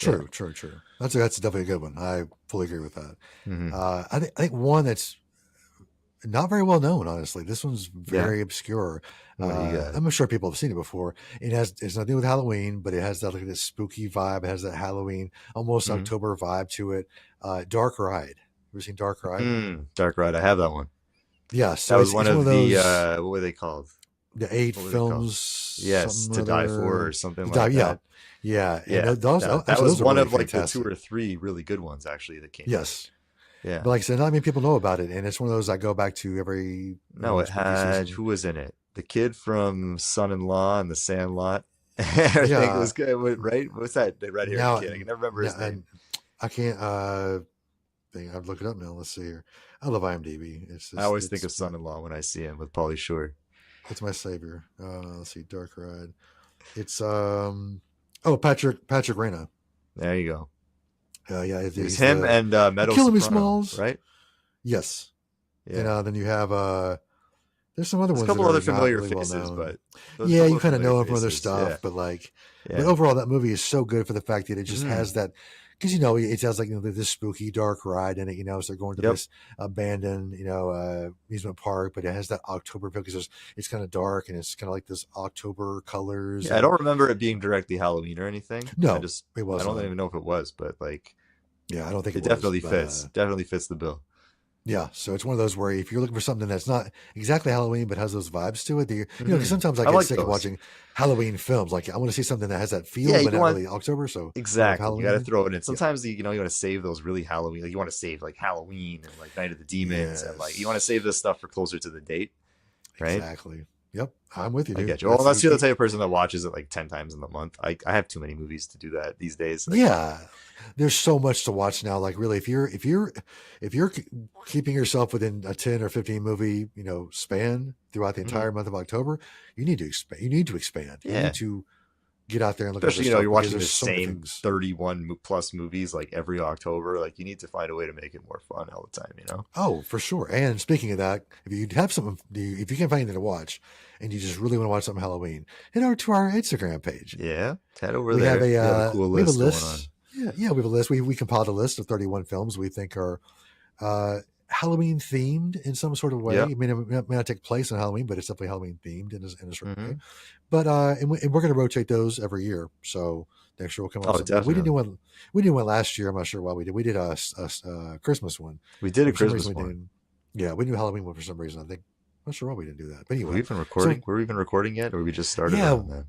Yeah. true. That's definitely a good one. I fully agree with that. Hmm. I think one that's not very well known, honestly. This one's Yeah. very obscure. What do you got? I'm sure people have seen it before. It's nothing with Halloween, but it has that like this spooky vibe. It has that Halloween, almost Mhm. October vibe to it. Dark Ride. Ever seen Dark Ride? Dark Ride. I have that one. Yeah. That So was it's one one of of the those what were they called? the eight What were they called? films, Yes, something or To Die For or other. something like Yeah, that. yeah, and Yeah, those that actually was those are one really of like the two fantastic. or three really good ones actually that came out. Yes, Yeah. but like I said, not many people know about it, and it's one of those I go back to every No, it spooky had season. who was in it? The kid from Son-in-Law and The Sandlot. I think it Yeah, was good, right? What's that? The red-haired now, kid. I can never remember his name. and I can't. I've looked it up now. Let's see here. I love IMDb. It's I just always think of Son-in-Law when I see him with Pauly Shore. it's my savior. Let's see, Dark Ride. It's oh, Patrick Reyna. There you go. Yeah, It was he's him the and Meadow Killing Me Soprano, Smalls. right? Yes, and Yeah. then you have there's some other There's a ones that couple other are not familiar really well faces, known. but there's a Yeah, couple you of kind of familiar know him from other faces. Yeah. stuff, but but Yeah. overall, that movie is so good for the fact that it just Hmm. has that, because it has like this spooky dark ride in it. So they're going to Yep. this abandoned amusement park, but it has that October feel because it's kind of dark and it's kind of like this October colors. Yeah, I And don't remember it being directly Halloween or anything. no, it I was don't not. even know if it was, but like Yeah, I don't think it it was. definitely But fits. Definitely fits the bill. yeah, so it's one of those where if you're looking for something that's not exactly Halloween but has those vibes to it, that because Hmm. sometimes I I get like sick of those. watching Halloween films. Like I want to see something that has that Yeah, feel, but you not want really October. So more of exactly. You got to Halloween. throw it in. Yeah. Sometimes you want to save those really Halloween. Like you want to save like Halloween and like Night of the Demons and like you want to Yes. save this stuff for closer to the date, right? Exactly. Yep. I'm with you, I dude. get you. Well, That's unless you're the type of person that watches it like 10 times in the month. I have too many movies to do that these days. Like, yeah. There's so much to watch now. Like really, if you're keeping yourself within a 10 or 15 movie span throughout the mhm. entire month of October, you need to expand. You need to expand. You Yeah. need to get out there and look at other Especially, stuff you're because watching the there's so many same things. 31 plus movies like every October. Like you need to find a way to make it more fun all the time. Oh, for sure. And speaking of that, if you have something, if you can't find anything to watch, and you just really want to watch something Halloween, head over to our Instagram page. Yeah. Head over We there. have We have a cool we have a list going on. list. Yeah, we have a list. We compiled a list of 31 films we think are Halloween themed in some sort of way. Yep. It may not take place on Halloween, but it's definitely Halloween themed in a certain way. Hmm. But and we're going to rotate those every year. So next year we'll come up Oh, with something. We didn't do definitely. one. We did one last year. I'm not sure why we did. We did a Christmas one. We did a For some reason Christmas we one. didn't. Yeah, we knew Halloween one for some reason. I think I'm not sure why we didn't do that. But anyway, so Were we even recording yet, or we just started yeah, around then?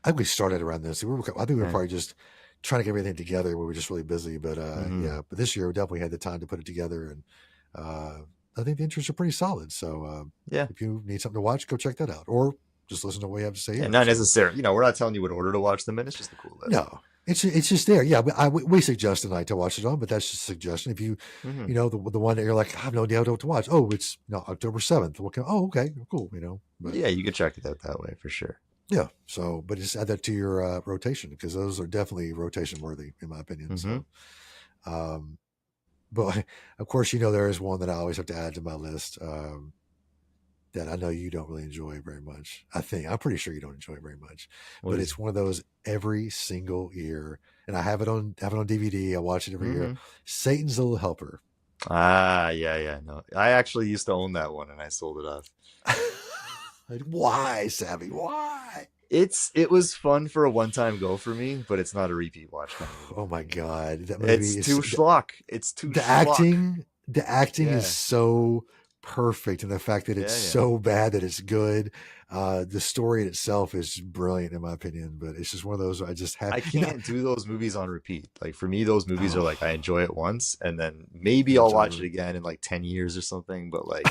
I think we started around this. I think we were Okay. probably just trying to get everything together. We were just really busy, but Hmm. yeah. But this year we definitely had the time to put it together, and I think the interests are pretty solid. So Yeah. if you need something to watch, go check that out, or just listen to what we have to say Yeah, here. not So necessarily. We're not telling you what order to watch them in. It's just a cool list. no, it's just there. Yeah, we suggest tonight to watch it on, but that's just a suggestion. If you Hmm. the one that you're like, I have no idea what to watch. Oh, it's October 7th. Oh, okay, cool. But Yeah, you can check it out that way for sure. yeah. So, but just add that to your rotation because those are definitely rotation worthy, in my opinion. Hmm. So, but of course, there is one that I always have to add to my list that I know you don't really enjoy very much. I'm pretty sure you don't enjoy it very much, What but is it's one of those every single year, and I have it on DVD. I watch it every year. Hmm. Satan's Little Helper. Yeah. No, I actually used to own that one, and I sold it off. Why, Savvy? Why? It was fun for a one-time go for me, but it's not a repeat watch kind of movie. Oh my god, that movie It's is too schlock. It's too the schlock. acting Yeah. is so perfect, and the fact that it's Yeah. so bad that it's good. The story itself is brilliant in my opinion, but it's just one of those I just have. I can't do those movies on repeat. Like for me, those movies are like I Oh, enjoy it once, and then maybe it's I'll watch it over. again in like 10 years or something. But like,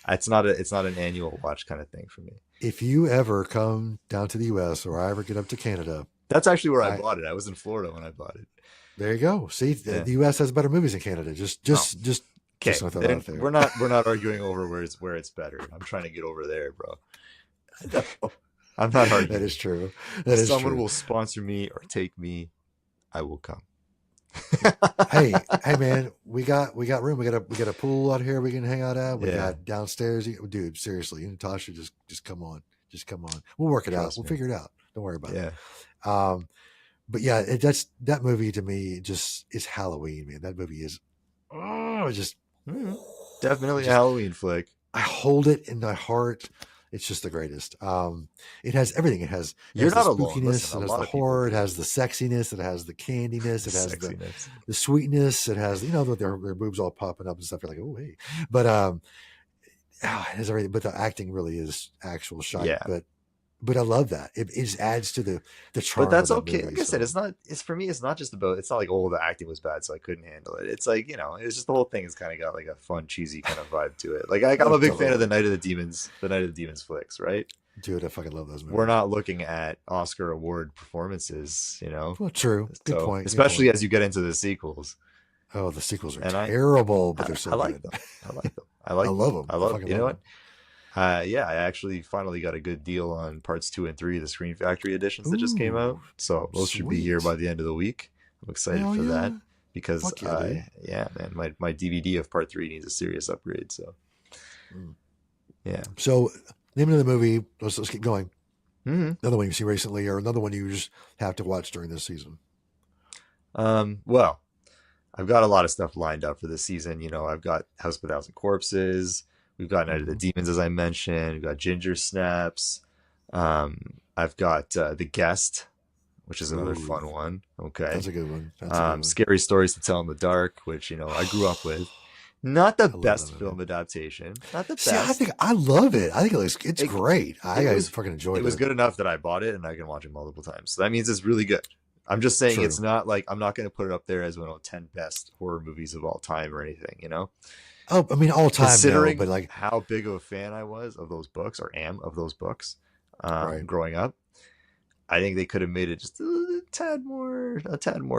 it's not an annual watch kind of thing for me. If you ever come down to the U.S. or I ever get up to Canada, That's actually where I I bought it. I was in Florida when I bought it. there you go. See, the, Yeah. the U.S. has better movies than Canada. Just Oh, okay. gonna throw that Then out there. we're not arguing over where it's better. I'm trying to get over there, bro. I'm not That arguing. is true. If That is someone true. will sponsor me or take me, I will come. Hey, man, we got room. We got a pool out here we can hang out at. We Yeah. got downstairs. Dude, seriously, you and Tasha, just come on. Just come on. We'll work it out. Trust We'll me. figure it out. Don't worry about it. Yeah. But yeah, that movie to me just is Halloween, man. That movie is just Mhm. Definitely a just Halloween flick. I hold it in my heart. It's just the greatest. It has everything. It has You're the not alone. spookiness, Listen, it a has lot the of people horror, it do. has the sexiness, it has the candiness, it has Sexiness. the sweetness, it has their boobs all popping up and stuff. You're like, oh hey, but it has everything. But the acting really is actual shite. Yeah. But I love that. It just adds to the But charm of that's that okay. movie. Like I said, So it's not. It's for me. It's not just about. It's not like the acting was bad, so I couldn't handle it. It's like it's just the whole thing has kind of got like a fun, cheesy kind of vibe to it. Like I'm a big fan of the Night of the Demons flicks, right? dude, I fucking love those movies. We're not looking at Oscar award performances, Well, true. Good So point. especially as you get into the sequels. Oh, the sequels are And terrible, but they're so I like good. them. I like them. I I like. love them. I love. fucking You know love what? Yeah, I actually finally got a good deal on parts 2 and 3, the Screen Factory editions that just came out. Ooh, So those should be here sweet. by the end of the week. I'm excited Hell for that yeah. because Fuck yeah, dude. yeah, man, my DVD of part 3 needs a serious upgrade. So Mm. yeah. So, name of the movie. Let's keep going. hmm Another one you've seen recently, or another one you just have to watch during this season. Well, I've got a lot of stuff lined up for this season. I've got House of a Thousand Corpses. We've got Night of the Demons, as I mentioned. We've got Ginger Snaps. I've got The Guest, which is another Ooh, fun one. Okay. that's a good one. That's a good one. Scary Stories to Tell in the Dark, which I grew up with. Not the I love best that film movie. adaptation. Not the See, I best. think I love it. I think it's It- great. I was- fucking enjoyed it. It was good enough that I bought it and I can watch it multiple times. So that means it's really good. I'm just saying True. it's not like I'm not going to put it up there as one of the 10 best horror movies of all time or anything. Oh, I mean, all time, Considering no, but like, how big of a fan I was of those books, or am of those books, Right. growing up, I think they could have made it just a tad more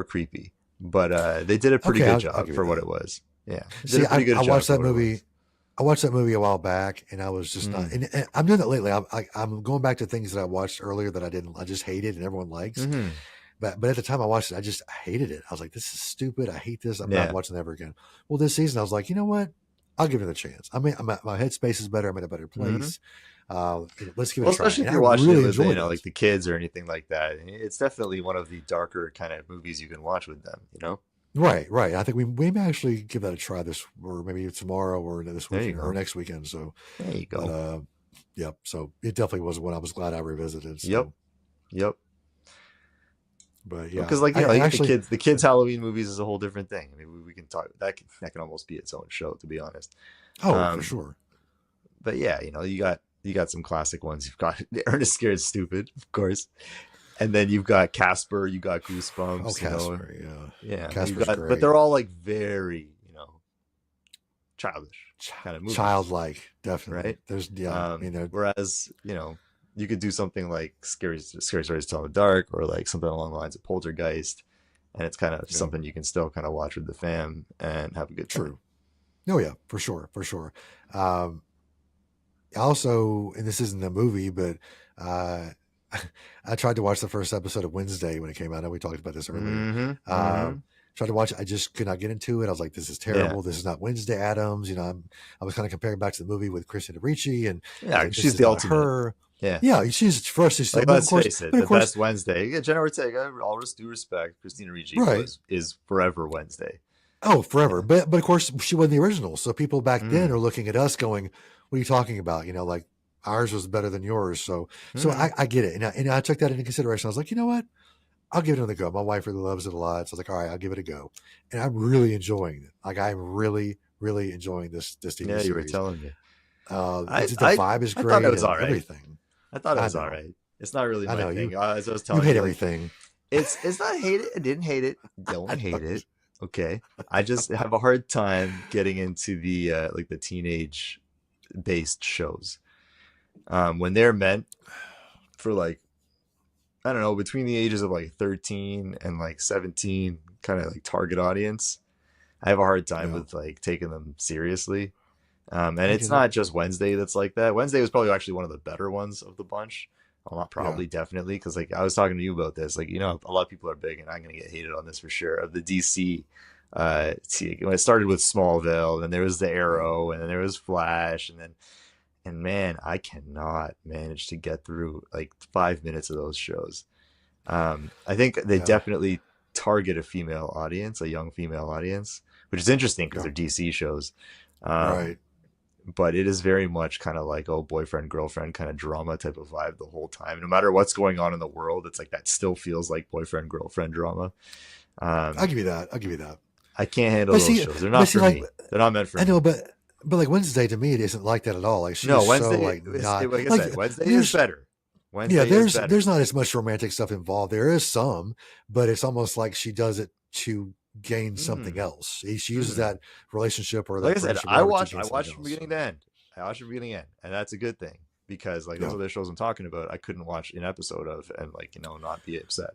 creepy. But they did a pretty Okay, good I'll job give for you what that. it was. Yeah, they did see, a pretty good I job watched for that what it movie. was. I watched that movie a while back, and I was just not. And I'm doing that lately. I'm going back to things that I watched earlier that I just hated, and everyone likes. Mhm. But at the time I watched it, I just hated it. I was like, this is stupid. I hate this. I'm Yeah. not watching it ever again. Well, this season I was like, you know what? I'll give it a chance. I mean, my headspace is better. I'm in a better place. Let's give it a try. Especially if And you're I watching really it with enjoyed it. like the kids or anything like that. It's definitely one of the darker kind of movies you can watch with them. Right. I think we may actually give that a try or maybe tomorrow or this There you weekend go. or next weekend. So, There you go. but yep. So it definitely was one I was glad I revisited. So, Yep. But yeah, Because like I actually, the kids Halloween movies is a whole different thing. I mean, we can talk that can almost be its own show, to be honest. for sure. But yeah, you got some classic ones. You've got Ernest Scared Stupid, of course, and then you've got Casper. You got Goosebumps. Oh, Casper. Yeah. Yeah, Casper's great. but they're all like very childish kind of movies. Childlike, definitely. Right? There's I mean, Whereas you could do something like Scary Stories to Tell in the Dark, or like something along the lines of Poltergeist, and it's kind of something you can still kind of watch with the fam and have a good time. true. Oh yeah, for sure. Also, and this isn't a movie, but I tried to watch the first episode of Wednesday when it came out. I know we talked about this earlier. Tried to watch it. I just could not get into it. I was like, this is terrible. This is not Wednesday Addams. I was kind of comparing back to the movie with Christina Ricci, and Yeah, this she's is the not ultimate. her. Yeah. Yeah, she's first. She's Like, but let's of course, face it, but the of course, best Wednesday. Yeah, Jenna Ortega, all due respect, Christina Ricci Right. is forever Wednesday. Oh, forever. But of course, she wasn't the original. So people back then are looking at us going, "What are you talking about?" Like ours was better than yours. So I get it, and I took that into consideration. I was like, you know what? I'll give it another go. My wife really loves it a lot. So I was like, all right, I'll give it a go, and I'm really enjoying it. Like I'm really, really enjoying this TV Yeah, series. you were telling me. The vibe is I great. thought it was and all right. everything. I thought it I was know. all right. It's not really I my know, thing. you- As I was You telling hate you, everything. it's not hate it. I didn't hate it. Don't hate it. Okay. I just have a hard time getting into the like the teenage based shows. When they're meant for like, I don't know, between the ages of like 13 and like 17, kind of like target audience. I have a hard time Yeah. with like taking them seriously. And I it's get not just Wednesday that's like that. Wednesday was probably actually one of the better ones of the bunch. Well, not probably, definitely, because like I was talking to you about this. Like, a lot of people are big, and I'm gonna get hated on this for sure. Of the DC, when it started with Smallville, then there was the Arrow, and then there was Flash, and man, I cannot manage to get through like 5 minutes of those shows. I think they definitely target a female audience, a young female audience, which is interesting because they're DC shows. Right. but it is very much kind of like, oh, boyfriend girlfriend kind of drama type of vibe the whole time. No matter what's going on in the world, it's like that still feels like boyfriend girlfriend drama. I'll give you that. I'll give you that. I can't handle But those see, shows. They're not for like, me. They're not meant for I me. know, but like Wednesday to me, it isn't like that at all. Like she's No, so Wednesday, like not like I like said, Wednesday there's is better. Wednesday yeah, is better. there's not as much romantic stuff involved. There is some, but it's almost like she does it to gain something else. She uses that relationship or that Like I said, friendship, I whatever, to gain watched something from else. beginning to end. I watched from beginning to end, and that's a good thing because like those Yeah. other shows I'm talking about, I couldn't watch an episode of and like not be upset.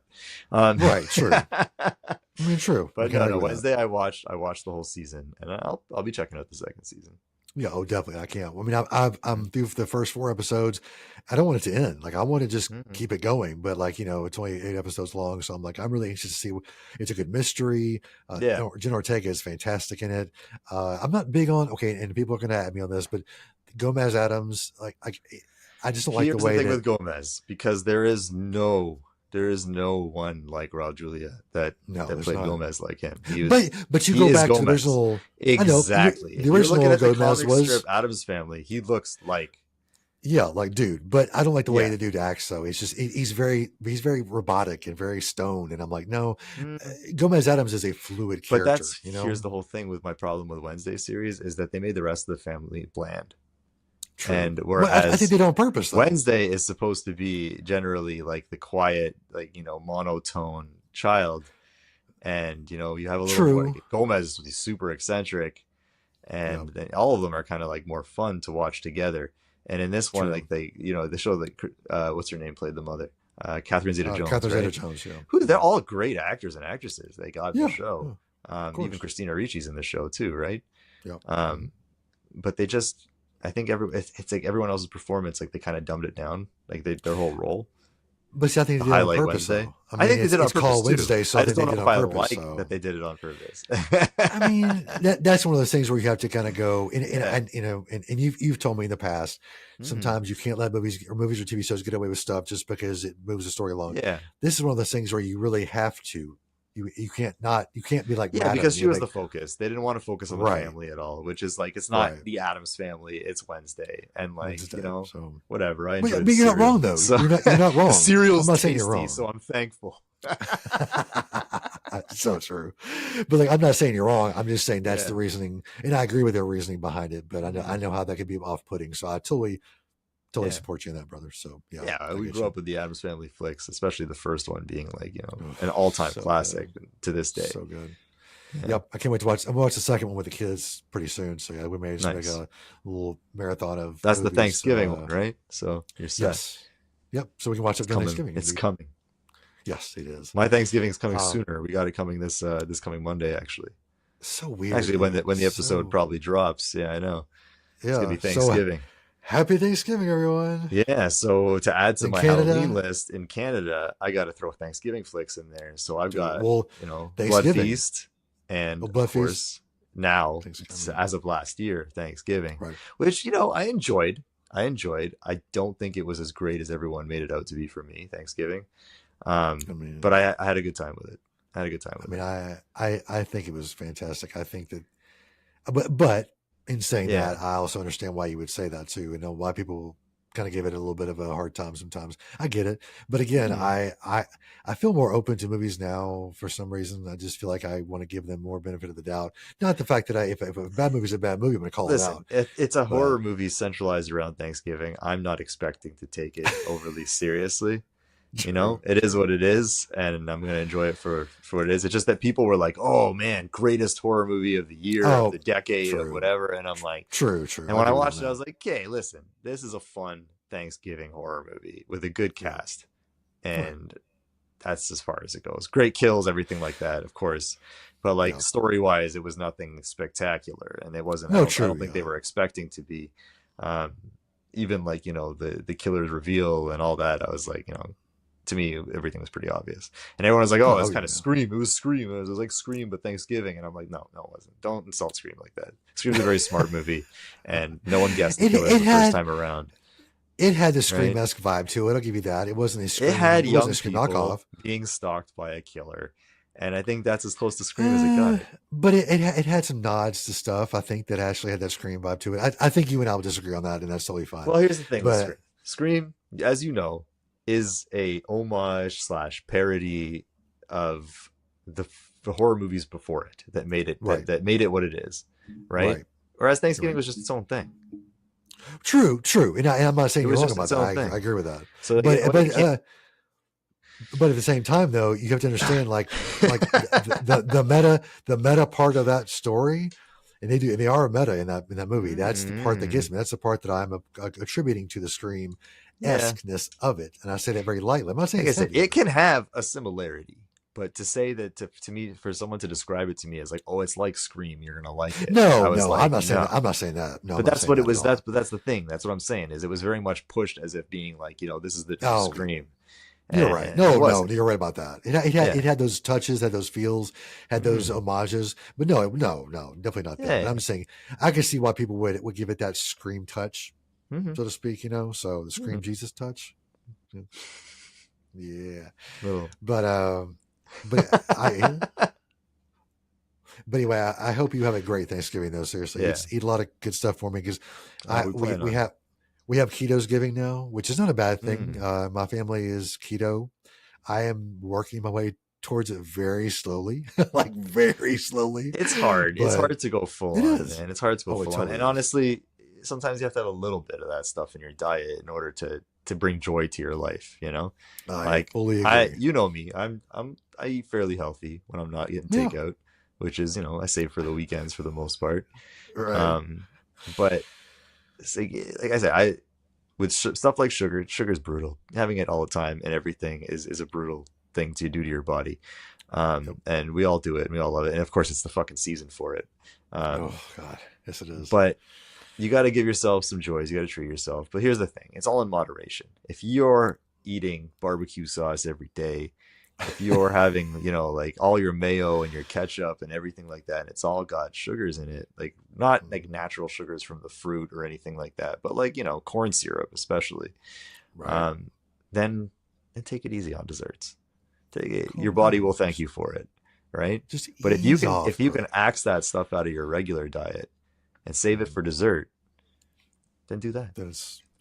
Right, true. I mean, true. But I can't no, argue with that. Wednesday I watched the whole season, and I'll be checking out the second season. Yeah, oh, definitely. I can't. I mean, I'm through the first 4 episodes. I don't want it to end. Like, I want to just keep it going. But like, it's only 8 episodes long, so I'm like, I'm really anxious to see. It's a good mystery. Yeah. Jen Ortega is fantastic in it. I'm not big on and people are going to at me on this, but Gomez Adams, I just don't like the Here's way the thing that with Gomez, because there is no one like Raul Julia that there's played not. Gomez like him. But you he go is back to the Gomez. original. Exactly. I know, the original If you're looking at the Gomez comic was strip Adam's Family, he looks like like dude. But I don't like the way Yeah. the dude acts. Though it's just he's very robotic and very stoned, and I'm like, no, Gomez Adams is a fluid But character. that's here's the whole thing with my problem with Wednesday series is that they made the rest of the family bland. True. And Well, whereas I think they do it on purpose. Though. Wednesday is supposed to be generally like the quiet, like monotone child, and you have a little True. more. Gomez is super eccentric, and then all of them are kind of like more fun to watch together. And in this one, True. like the show, like what's her name played the mother, Catherine Zeta-Jones. Catherine right? Zeta-Jones, yeah. Who they're all great actors and actresses. They got the Yeah, show. Even Christina Ricci's in the show too, right? Yeah. But they just, I think it's like everyone else's performance, like they kind of dumbed it down, like their whole role. But see, I think they did it on purpose. Wednesday. Though. I think they did it on it's purpose called too. Wednesday, so I I just think don't they know did if it I on purpose. like that they did it on purpose. I mean, that's one of those things where you have to kind of go, and you've told me in the past, sometimes you can't let movies or TV shows get away with stuff just because it moves the story along. Yeah, this is one of those things where you really have to. You can't be like because she was the focus. They didn't want to focus on the Right. family at all, which is like it's not Right. the Adams Family. It's Wednesday, and like Wednesday, so. whatever. I But enjoyed you're not cereal, wrong though. so- You're not wrong. Cereal's I'm not saying tasty, you're wrong. so I'm thankful. So true, but like I'm not saying you're wrong. I'm just saying that's Yeah. the reasoning, and I agree with their reasoning behind it. But I know how that could be off-putting. So I totally Yeah. support you in that, brother. So Yeah, I we get grew you. up with the Adams Family flicks, especially the first one being like an all-time So classic to this day. So good. Yeah. Yep, I can't wait to watch. I'm gonna watch the second one with the kids pretty soon. So yeah, we may just Nice. make a little marathon of. That's the movies, Thanksgiving one, right? So you're set. Yes. Yep. So we can watch it It's during coming. Thanksgiving. It's coming. Yes, it is. My Thanksgiving is coming Um, sooner. We got it coming this coming Monday, actually. So weird. Actually, when man. the episode So- probably drops, yeah, I know. Yeah. It's gonna be So, Thanksgiving. happy Thanksgiving, everyone. Yeah, so to add to In my Canada? Halloween list in Canada, I got to throw Thanksgiving flicks in there. So I've Dude, got well, Blood Thanksgiving. Feast, and Blood of course Feast. now Thanksgiving. as of last year, Thanksgiving, Right. which I enjoyed. I don't think it was as great as everyone made it out to be for me. Thanksgiving, I mean, but I had a good time with it. I had a good time with I mean, it. I think it was fantastic. I think that, but in saying Yeah. that, I also understand why you would say that too, and know why people kind of give it a little bit of a hard time sometimes. I get it, but again, I feel more open to movies now for some reason. I just feel like I want to give them more benefit of the doubt. Not the fact that if a bad movie is a bad movie, I'm going to call Listen, it out. it's a horror movie centralized around Thanksgiving. I'm not expecting to take it overly seriously. It is what it is, and I'm going to enjoy it for what it is. It's just that people were like, "Oh man, greatest horror movie of the year, of the decade, true. of whatever," and I'm like, True. And when I watched it, I was like, "Okay, listen, this is a fun Thanksgiving horror movie with a good cast, and that's as far as it goes. Great kills, everything like that, of course." But like story wise, it was nothing spectacular, and it wasn't. I don't think they were expecting to be. Even like the killer's reveal and all that, I was like, to me everything was pretty obvious, and everyone was like, "Oh, it's kind of Scream." It was Scream. It was like Scream, but Thanksgiving, and I'm like, no, it wasn't. Don't insult Scream like that. Scream's a very smart movie, and no one guessed the killer the first time around. It had the Scream-esque vibe to it. I'll give you that. It wasn't a Scream. It had young a Scream people knockoff being stalked by a killer, And I think that's as close to Scream as it got. But it had some nods to stuff, I think, that actually had that Scream vibe to it. I think you and I will disagree on that, and that's totally fine. Well, here's the thing with But Scream. Scream, as you know, is a homage / parody of the horror movies before it that made it Right. that made it what it is, right? Whereas Thanksgiving Right. was just its own thing. True, and I'm not saying It you're was wrong just about its that. own I thing. agree with that. So, But at the same time, though, you have to understand, like the meta part of that story, and they are a meta in that movie. That's the part that gets me. That's the part that I'm attributing to the Scream esqueness of it, and I say that very lightly. I'm not saying like I said, it can have a similarity, but to say that to me, for someone to describe it to me as like, oh, it's like Scream, you're gonna like it. No, like, I'm not saying that. I'm not saying that. No, but that's what it was. That's the thing. That's what I'm saying. Is it was very much pushed as if being like, this is the true Scream. You're right. No, you're right about that. It had those touches, had those feels, had those homages, but no, definitely not that. Yeah. But I'm just saying, I can see why people would give it that Scream touch, so to speak. So the Scream Jesus touch. Yeah, but anyway, I hope you have a great Thanksgiving though. Seriously, eat a lot of good stuff for me because we have keto's giving now, which is not a bad thing. My family is keto. I am working my way towards it very slowly, like very slowly. It's hard. It's hard to go full on, man. It's hard to go full on. And honestly, sometimes you have to have a little bit of that stuff in your diet in order to bring joy to your life. I fully agree. You know me. I eat fairly healthy when I'm not getting takeout, which is I save for the weekends for the most part. Right. But like I said, with stuff like sugar's brutal. Having it all the time and everything is a brutal thing to do to your body. And we all do it and we all love it. And of course it's the fucking season for it. Oh God. Yes, it is. But you got to give yourself some joys. You got to treat yourself. But here's the thing. It's all in moderation. If you're eating barbecue sauce every day, if you're having, like all your mayo and your ketchup and everything like that, and it's all got sugars in it, like not like natural sugars from the fruit or anything like that, but like, corn syrup, especially, then take it easy on desserts. Your body will thank you for it. Right. But if you can axe that stuff out of your regular diet and save it for dessert, then do that.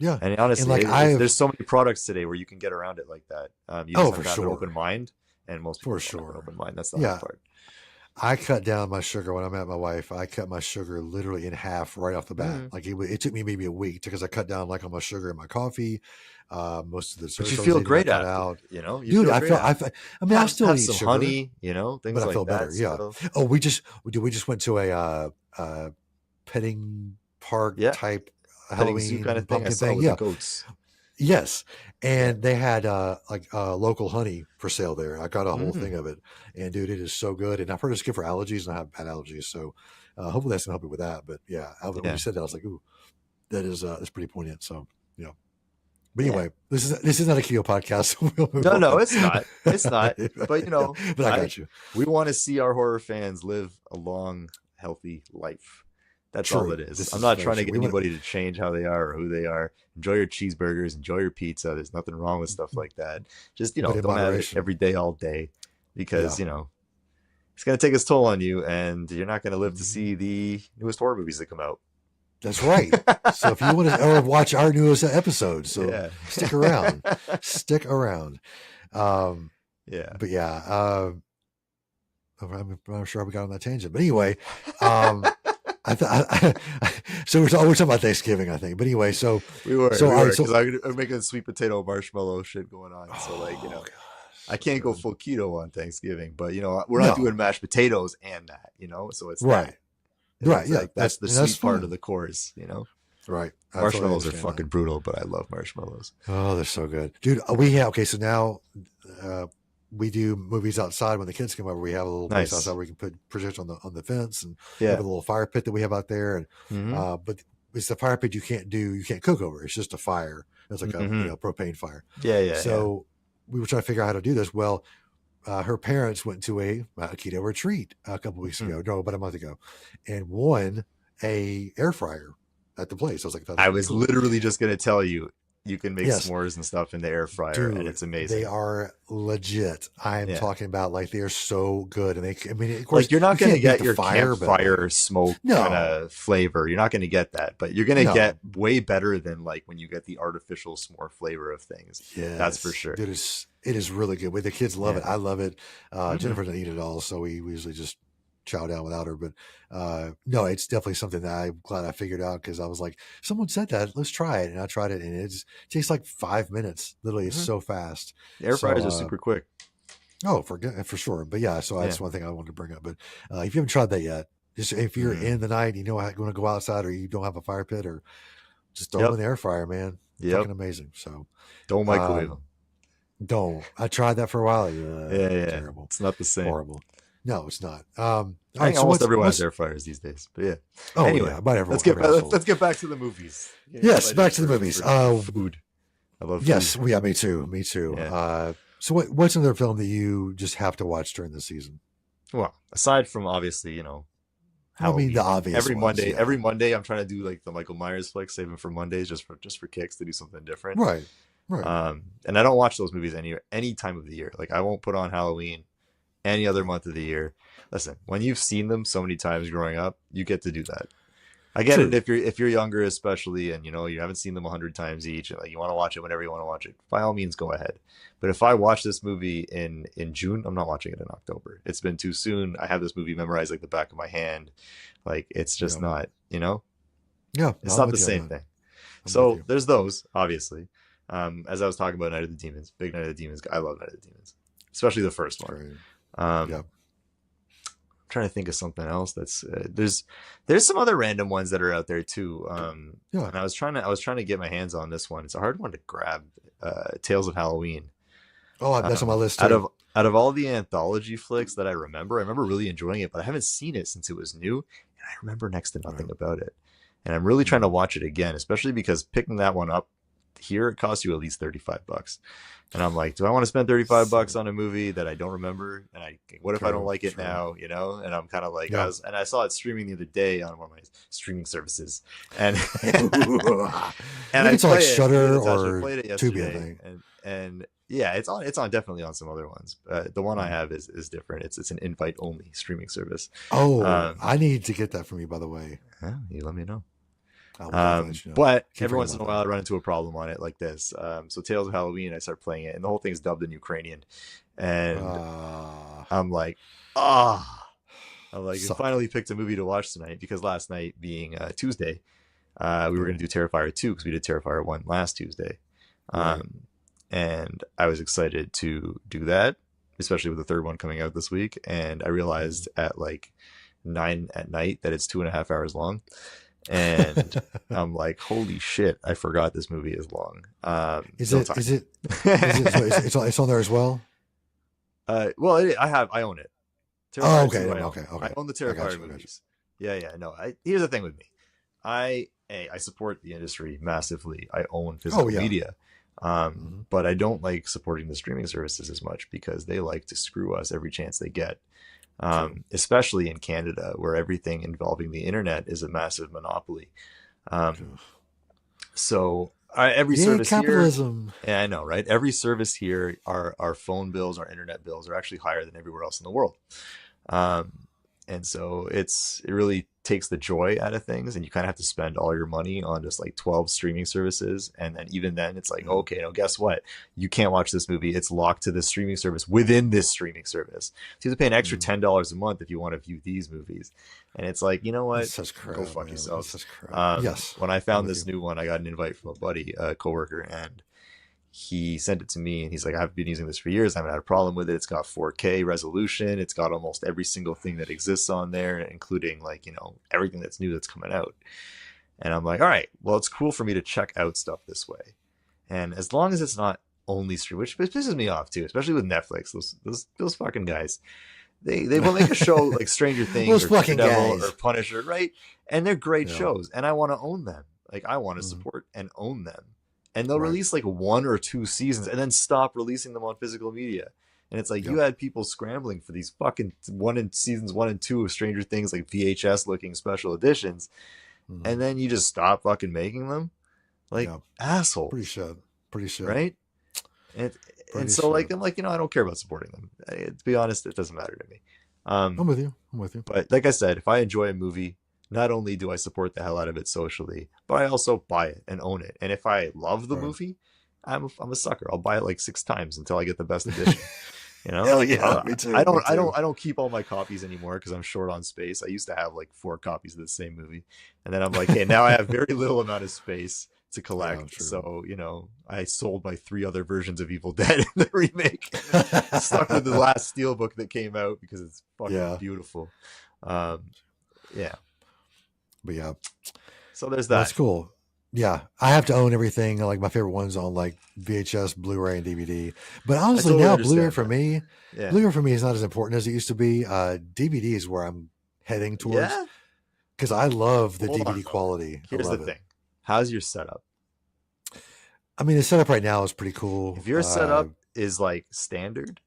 And honestly, there's so many products today where you can get around it like that. You just have to have an open mind, and most people have an open mind. That's the hard part. I cut down my sugar when I met my wife. I cut my sugar literally in half right off the bat. Like it took me maybe a week because I cut down like on my sugar in my coffee. Most of the but you feel great after, dude. I still eat some sugar, honey, things but like I feel that. better. Yeah. Oh, we just went to a petting park type Halloween kind of pumpkin thing. Yeah. Goats. Yes. And they had local honey for sale there. I got a whole thing of it, and dude, it is so good. And I've heard it's good for allergies, and I have bad allergies, so hopefully that's gonna help me with that. But yeah, when you said that, I was like, ooh, that's pretty poignant. So yeah. But anyway, this is not a keto podcast. So no, it's not. It's not. But but I got you. We want to see our horror fans live a long, healthy life. That's all it is. I'm not trying to get anybody to change how they are or who they are. Enjoy your cheeseburgers, enjoy your pizza. There's nothing wrong with stuff like that. Just, don't have it every day, all day, because, it's going to take its toll on you, and you're not going to live to see the newest horror movies that come out. That's right. So if you want to watch our newest episode, stick around. Stick around. But yeah, I'm not sure how we got on that tangent. But anyway, so we're talking about Thanksgiving, I think. But anyway, so we were because I'm making sweet potato marshmallow shit going on. So I can't go full keto on Thanksgiving, but we're not doing mashed potatoes and that, so it's right. Right. Yeah. That's the sweet part of the course, Right. Marshmallows are fucking brutal, but I love marshmallows. Oh, they're so good. Dude, so now we do movies outside when the kids come over. We have a little place outside where we can put projectors on the fence, and we have a little fire pit that we have out there. And but it's the fire pit you can't cook over. It's just a fire. It's like a propane fire. So we were trying to figure out how to do this. Well, her parents went to a keto retreat a couple weeks ago, about a month ago, and won a air fryer at the place. I was like, I was literally just going to tell you, You can make Yes. s'mores and stuff in the air fryer, Dude, and it's amazing. they are legit. I'm Yeah. talking about like they are so good, and I mean, of course, Like you're not you going to can't beat get the your fire, but campfire smoke no, kind of flavor. You're not going to get that, but you're going to no, get way better than like when you get the artificial s'more flavor of things. That's for yes, sure. dude, it is really good. The kids love Yeah. it. I love it. Mhm. Jennifer doesn't eat it all, so we usually just chow down without her. But no, it's definitely something that I'm glad I figured out because I was like, someone said that, let's try it, and I tried it, and it takes like 5 minutes. Literally, it's Mhm. so fast. The air fryers are So super quick. oh, for sure. But yeah, so that's Yeah. one thing I wanted to bring up. But if you haven't tried that yet, just if you're Mhm. in the night, you know how you want to go outside, or you don't have a fire pit, or just throw them Yep. in the air fryer, man. Yep. Fucking amazing. So Don't microwave them. don't. I tried that for a while. Yeah. Terrible, It's not the same. horrible. No, it's not. I All right. think So almost everyone has what's air fryers these days. But yeah. oh Anyway, yeah, about let's get every back, household. let's get back to the movies. Getting Yes, excited back to the for movies. food. I love food. Yes, yeah, me too. Me too. Yeah. So what's another film that you just have to watch during the season? Well, aside from obviously, I mean, the Halloween. obvious Every ones, Monday, yeah. every Monday, I'm trying to do like the Michael Myers flick, saving for Mondays, just for kicks to do something different. Right. And I don't watch those movies any time of the year. Like I won't put on Halloween any other month of the year. Listen, when you've seen them so many times growing up, you get to do that. I get True. it if you're younger, especially, and you haven't seen them 100 times each, and like you want to watch it whenever you want to watch it. By all means, go ahead. But if I watch this movie in June, I'm not watching it in October. It's been too soon. I have this movie memorized like the back of my hand. Like it's just not, Yeah, it's I'm not with the you on same that. thing. I'm So with you. there's those, obviously. As I was talking about Night of the Demons, big Night of the Demons. I love Night of the Demons, especially the first one. Great. I'm Yeah. trying to think of something else that's there's some other random ones that are out there too. Yeah. And I was trying to get my hands on this one. It's a hard one to grab. Tales of Halloween. Oh, that's on my list too. Out of all the anthology flicks that I remember really enjoying it, but I haven't seen it since it was new, and I remember next to nothing about it. And I'm really trying to watch it again, especially because picking that one up here, it costs you at least $35. And I'm like, do I want to spend $35 on a movie that I don't remember? And what if I don't like it now? And I'm kind of like, I saw it streaming the other day on one of my streaming services, and it's like Shudder or Tubi, I think. And yeah, it's on definitely on some other ones. The one I have is different. It's an invite only streaming service. Oh, I need to get that from you, by the way. You let me know. But every once in a while I run into a problem on it like this. So Tales of Halloween, I start playing it, and the whole thing's dubbed in Ukrainian, and I'm like, you finally picked a movie to watch tonight, because last night being Tuesday, we were going to do Terrifier 2 because we did Terrifier 1 last Tuesday, and I was excited to do that, especially with the third one coming out this week, and I realized at like 9 at night that it's 2.5 hours long. And I'm like, holy shit, I forgot this movie is long. It's on there as well? Well, I own it. Okay. I own the Terrifier movies. Yeah. No, here's the thing with me. I support the industry massively. I own physical media. But I don't like supporting the streaming services as much, because they like to screw us every chance they get. Especially in Canada, where everything involving the internet is a massive monopoly. So every service capitalism. Here, yeah, I know, right? Every service here, our phone bills, our internet bills are actually higher than everywhere else in the world. And so it really takes the joy out of things, and you kind of have to spend all your money on just like 12 streaming services. And then even then it's like, okay, no, guess what? You can't watch this movie. It's locked to this streaming service within this streaming service. So you have to pay an extra $10 a month if you want to view these movies. And it's like, you know what? Go fuck yourself. Yes. When I found this new one, I got an invite from a buddy, a coworker, and he sent it to me, and he's like, I've been using this for years. I haven't had a problem with it. It's got 4K resolution. It's got almost every single thing that exists on there, including like, everything that's new that's coming out. And I'm like, all right, well, it's cool for me to check out stuff this way. And as long as it's not only stream, which pisses me off too, especially with Netflix, those fucking guys. They will make a show like Stranger Things or Daredevil or Punisher, right? And they're great shows, and I want to own them. Like I want to support and own them. And they'll release like 1 or 2 seasons and then stop releasing them on physical media. And it's like you had people scrambling for these fucking seasons 1 and 2 of Stranger Things, like VHS looking special editions, and then you just stop fucking making them. Like, Yeah. Pretty assholes, shit. Pretty shit. right? And Pretty so like shit. I'm like, I don't care about supporting them. To be honest, it doesn't matter to me. Um, I'm with you. I'm with you. but like I said, if I enjoy a movie, not only do I support the hell out of it socially, but I also buy it and own it. And if I love the All right. movie, I'm a sucker. I'll buy it like 6 times until I get the best edition. You know, Hell yeah, me too. I don't, Me I too. don't, I don't keep all my copies anymore because I'm short on space. I used to have like 4 copies of the same movie, and then I'm like, hey, now I have very little amount of space to Yeah, collect. true. So I sold my 3 other versions of Evil Dead in the remake. Stuck with the last Steelbook that came out because it's fucking Yeah. beautiful. Yeah. But yeah, So there's well, that's that. cool. Yeah, I have to own everything. Like my favorite ones on like VHS, Blu-ray, and DVD. But honestly, totally now Blu-ray understand for that. me, Yeah. Blu-ray for me is not as important as it used to be. DVD is where I'm heading towards Yeah. because I love the Hold on, DVD though. quality. I Here's the love it. thing. How's your setup? I mean, the setup right now is pretty cool. If your setup is like standard,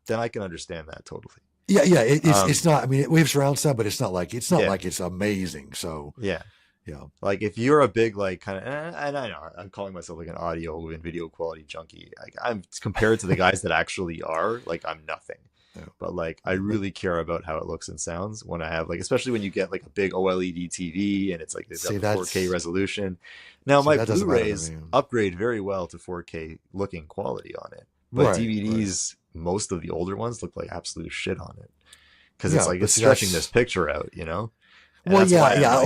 then I can understand that totally. Yeah, it's not. I mean, we have surround sound, but it's not like it's amazing. So Yeah. yeah, Like if you're a big like kind of, and I know I'm calling myself like an audio and video quality junkie. Like I'm compared to the guys that actually are, like I'm nothing. Yeah. But like I really care about how it looks and sounds when I have like, especially when you get like a big OLED TV and it's like they've got the 4K resolution. Now my Blu-rays upgrade very well to 4K looking quality on it, but DVDs, most of the older ones look like absolute shit on it because it's like it's stretching this picture out, you know. And well,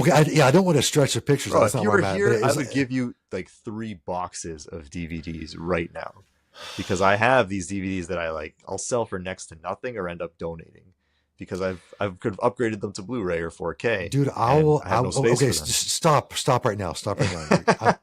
okay, I don't want to stretch the pictures. Bro, if you were here, I would give you like 3 boxes of DVDs right now, because I have these DVDs that I'll sell for next to nothing or end up donating because I've could have upgraded them to Blu-ray or 4K. Dude, okay, stop right now. Stop right now.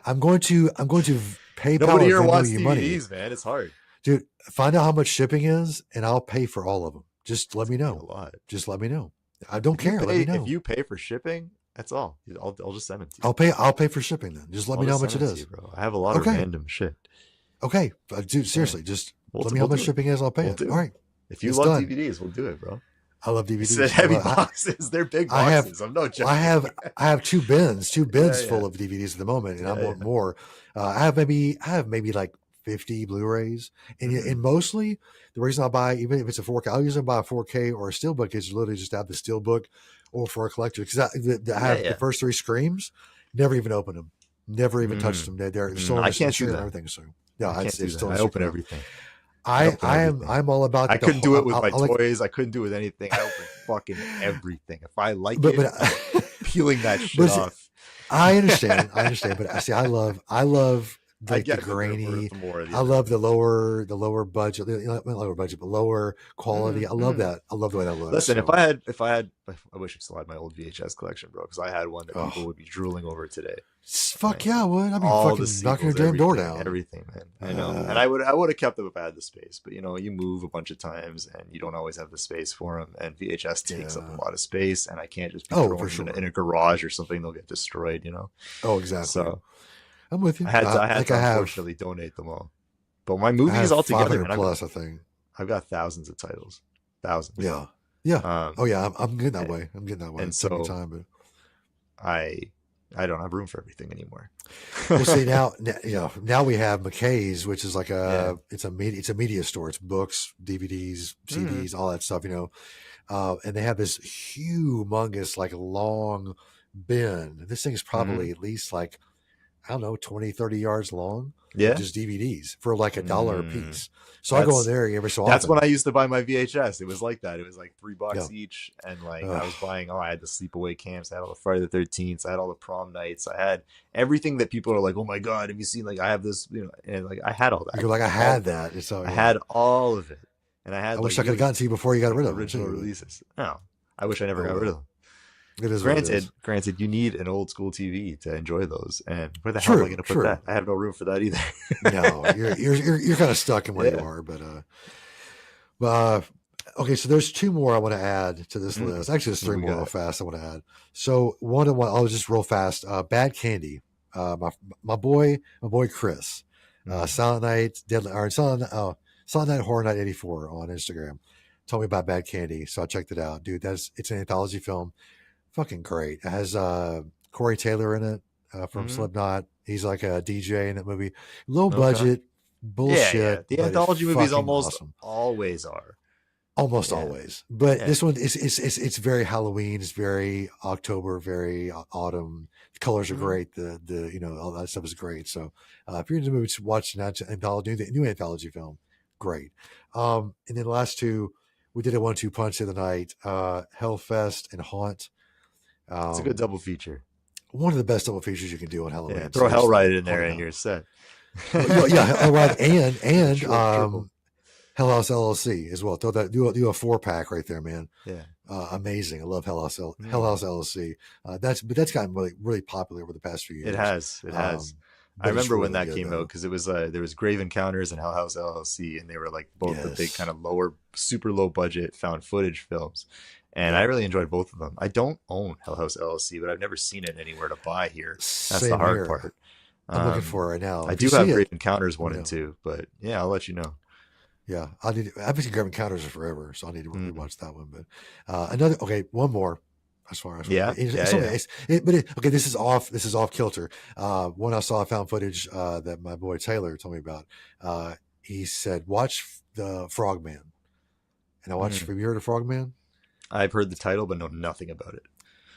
I'm going to PayPal. Nobody here wants DVDs, man. It's hard. Dude, find out how much shipping is, and I'll pay for all of them. Just let me know. A lot. Just let me know. I don't care. Let me know. If you pay for shipping, that's all. I'll just send them to you. I'll pay for shipping then. Just let me know how much it is, bro. I have a lot of random shit. Okay, dude, seriously, just let me know how much shipping is. I'll pay it. All right. If you love DVDs, we'll do it, bro. I love DVDs. It's heavy boxes. They're big boxes. I'm no joking. I have two bins full of DVDs at the moment, and I want more. I have maybe like 50 Blu-rays, and mostly the reason I buy, even if it's a 4K, I'll usually buy a 4K or a steelbook is literally just to have the steelbook or for a collector because I have the first 3 Screams, never even opened them, never even touched them. They're still I can't do that. And everything. So yeah, it's still I open everything. I'm all about. I couldn't do it with my toys. I couldn't do it with anything. I open fucking everything. If I like it, I'm peeling that shit off. I understand, but I see. I love like the grainy. I love the lower budget, not lower budget, but lower quality. I love that. I love the way that looks. Listen, if I had, I wish I still had my old VHS collection, bro, because I had one that people would be drooling over today. Fuck yeah, I would. I'd be fucking knocking your damn door down. Everything, man. I know, and I would have kept them if I had the space, but you move a bunch of times and you don't always have the space for them, and VHS takes up a lot of space, and I can't just be throwing them in a garage or something; they'll get destroyed, Oh, exactly. So. I'm with you. I had to unfortunately donate them all. But my movies altogether, man, plus, I think. I've got thousands of titles. Thousands. Yeah. Yeah. I'm getting that way. And so I don't have room for everything anymore. Well, see now we have McKay's, which is like it's a media store. It's books, DVDs, CDs, all that stuff, and they have this humongous like long bin. This thing is probably at least like, I don't know, 20, 30 yards long. Yeah. Just DVDs for like $1 a piece. So I go in there every so often. That's when I used to buy my VHS. It was like that. It was like $3 each. And like I was buying, I had the sleepaway camps. I had all the Friday the 13th. I had all the prom nights. I had everything that people are like, oh my God, have you seen, like, I have this, and like I had all that. You're like, I had that. I had all of it. And I wish I could have gotten to you before you got rid of them. Original releases. No, I wish I never got rid of them. It is granted, you need an old school TV to enjoy those, and where the hell am I going to put that? I have no room for that either. No, you're kind of stuck in where you are, but okay. So there's 2 more I want to add to this list. Actually, there's 3 more real fast I want to add. So one, I'll just real fast. Bad Candy. My boy Chris. Silent Night, Silent Night Horror Night 84 on Instagram. Told me about Bad Candy, so I checked it out, dude. It's an anthology film. Fucking great. It has Corey Taylor in it from Slipknot. He's like a DJ in that movie. Low Okay. budget Yeah. bullshit, The but it's anthology movies fucking almost awesome. always are. Almost Yeah. always, but Yeah. this one is it's very Halloween. It's very October, very autumn. The colors are Mhm. great. The all that stuff is great. So if you're into movies, watch an anthology, new anthology film, great. And then the last two, we did a 1-2 punch the other night. Hellfest and Haunt. It's a good Um, double feature. one of the best double features you can do on Yeah. Halloween. Throw Seriously, Hellride in there and out. you're set. Well, yeah, all right, and Triple. Hell House LLC as well. Throw that do a 4-pack right there, man. Yeah. Amazing. I love Hell House Mm. LLC. That's gotten really popular over the past few years. It has. I But it's remember when really that good, came though. out because it was there was Grave Encounters and Hell House LLC, and they were like both the big Yes. kind of lower, super low budget found footage films, and I Yeah. really enjoyed both of them. I don't own Hell House LLC, but I've never seen it anywhere to buy here. That's Same the hard here. part. I'm looking for it right now. I If you do have see Grave it, Encounters let 1 me and know. 2, but yeah, I'll let you know. Yeah, I've been seeing Grave Encounters forever, so I need to Mm. rewatch that one. But one more. As far as Yeah, okay, this is off kilter. One I saw found footage that my boy Taylor told me about. He said, "Watch the Frogman," and I watched. Have you heard of Frogman? I've heard the title, but know nothing about it.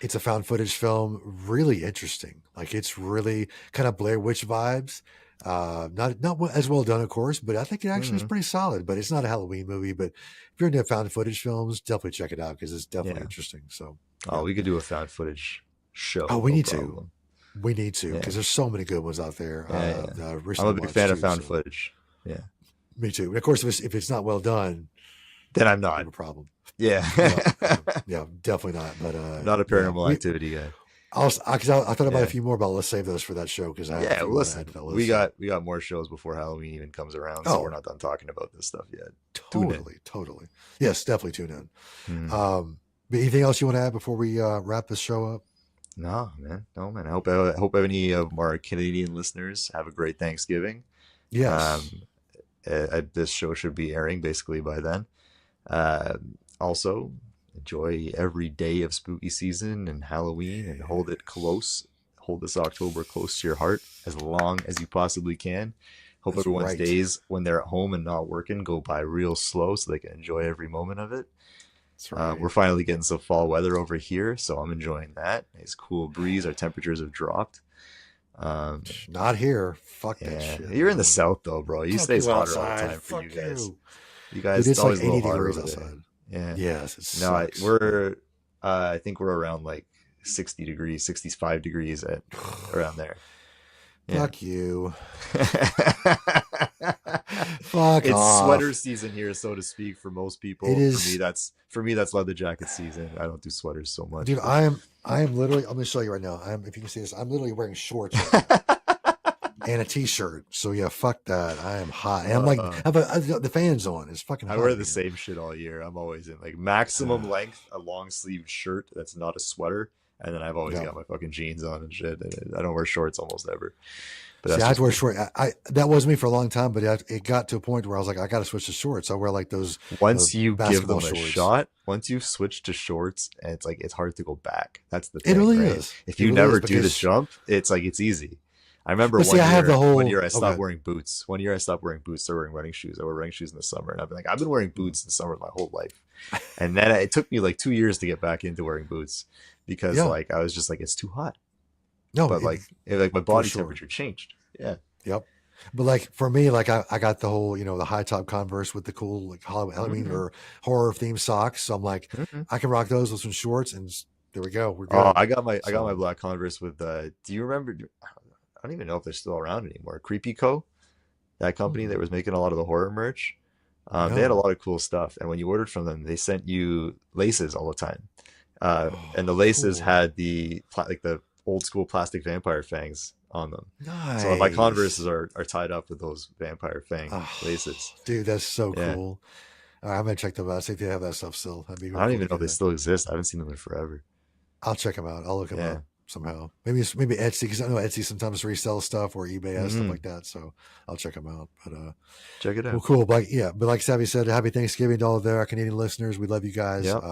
It's a found footage film, really interesting. Like it's really kind of Blair Witch vibes. Not as well done, of course, but I think it actually is pretty solid. But it's not a Halloween movie. But if you're into found footage films, definitely check it out because it's definitely Yeah. interesting. So, Oh, we could do a found footage show. oh, we no need problem. to. We need to Yeah. because there's so many good ones out there. Yeah, that I've I'm recently a big watched fan of too, found so- footage. Yeah. Me too. And of course, if it's not well done, Then I'm I not. have a problem. Yeah. Yeah, definitely not. But Not a yeah, paranormal activity guy. I thought about Yeah. a few more, but let's save those for that show because I have a Yeah, few well, more listen, ahead, fellas. we got more shows before Halloween even comes around, so Oh. we're not done talking about this stuff yet. Tune in. Totally. Yes, definitely tune in. Hmm. But anything else you want to add before we wrap this show up? No, man. I hope any of our Canadian listeners have a great Thanksgiving. Yes. This show should be airing basically by then. Also, enjoy every day of spooky season and Halloween, and hold this October close to your heart as long as you possibly can. Hope That's everyone's right. days when they're at home and not working go by real slow so they can enjoy every moment of it. That's right. We're finally getting some fall weather over here, so I'm enjoying that. Nice cool breeze. Our temperatures have dropped. Not here. Fuck Yeah, that shit. you're in the south though, bro. You Fuck stays you hotter all outside. the time for Fuck you guys. you. You guys, Dude, it's always like a little 80 hotter degrees over there. outside. Yeah. Yes, it No, sucks. I think we're around like 60 degrees, 65 degrees around there. Yeah. Fuck you. Fuck It's off. sweater season here, so to speak, for most people. It is. For me that's leather jacket season. I don't do sweaters so much. Dude, I am literally. I'm gonna show you right now. If you can see this, I'm literally wearing shorts right now and a t-shirt. So yeah, fuck that. I am hot. And I'm like, I have the fans on. It's fucking hot. I wear the here. same shit all year. I'm always in like maximum length, a long sleeved shirt that's not a sweater, and then I've always got my fucking jeans on and shit. And I don't wear shorts almost ever. But See, that's I had to wear just short. That was me for a long time, but it got to a point where I was like, I got to switch to shorts. I wear like those. once you give basketball them a shorts. shot, once you switch to shorts, and it's like it's hard to go back. That's the thing. It really right? is. If It you really never is do the because- jump, it's like it's easy. I remember But see, one I year. have the whole- One year I stopped okay. wearing boots. One year I stopped wearing boots. Started wearing running shoes. I wear running shoes in the summer, and I've been like, I've been wearing boots in the summer my whole life. And then it took me like 2 years to get back into wearing boots because Yeah. like I was just like it's too hot. No, But like my body sure. temperature changed. Yeah. Yep. But like for me, like I got the whole, the high top Converse with the cool like Halloween Mhm. or horror themed socks. So I'm like, Mhm. I can rock those with some shorts, and there we go. We're good. Oh, I got my So- black Converse with. Do you remember? I don't even know if they're still around anymore. Creepy Co. That company that was making a lot of the horror merch. They had a No. lot of cool stuff, and when you ordered from them, they sent you laces all the time. Oh, And the laces cool. had the old school plastic vampire fangs on them. Nice. So my Converses are tied up with those vampire fang Oh, laces. Dude, that's so Yeah. cool. All right, I'm gonna check them out. See if they have that stuff still. That'd be I really don't cool even to know if get they that. still exist. I haven't seen them in forever. I'll check them out. I'll look them Yeah. up somehow. Maybe Etsy, because I know Etsy sometimes resells stuff, or eBay has stuff Mhm. like that. So I'll check them out. But Check it out. well, cool. But like Savvy said, happy Thanksgiving to all of our Canadian listeners. We love you guys. Yep.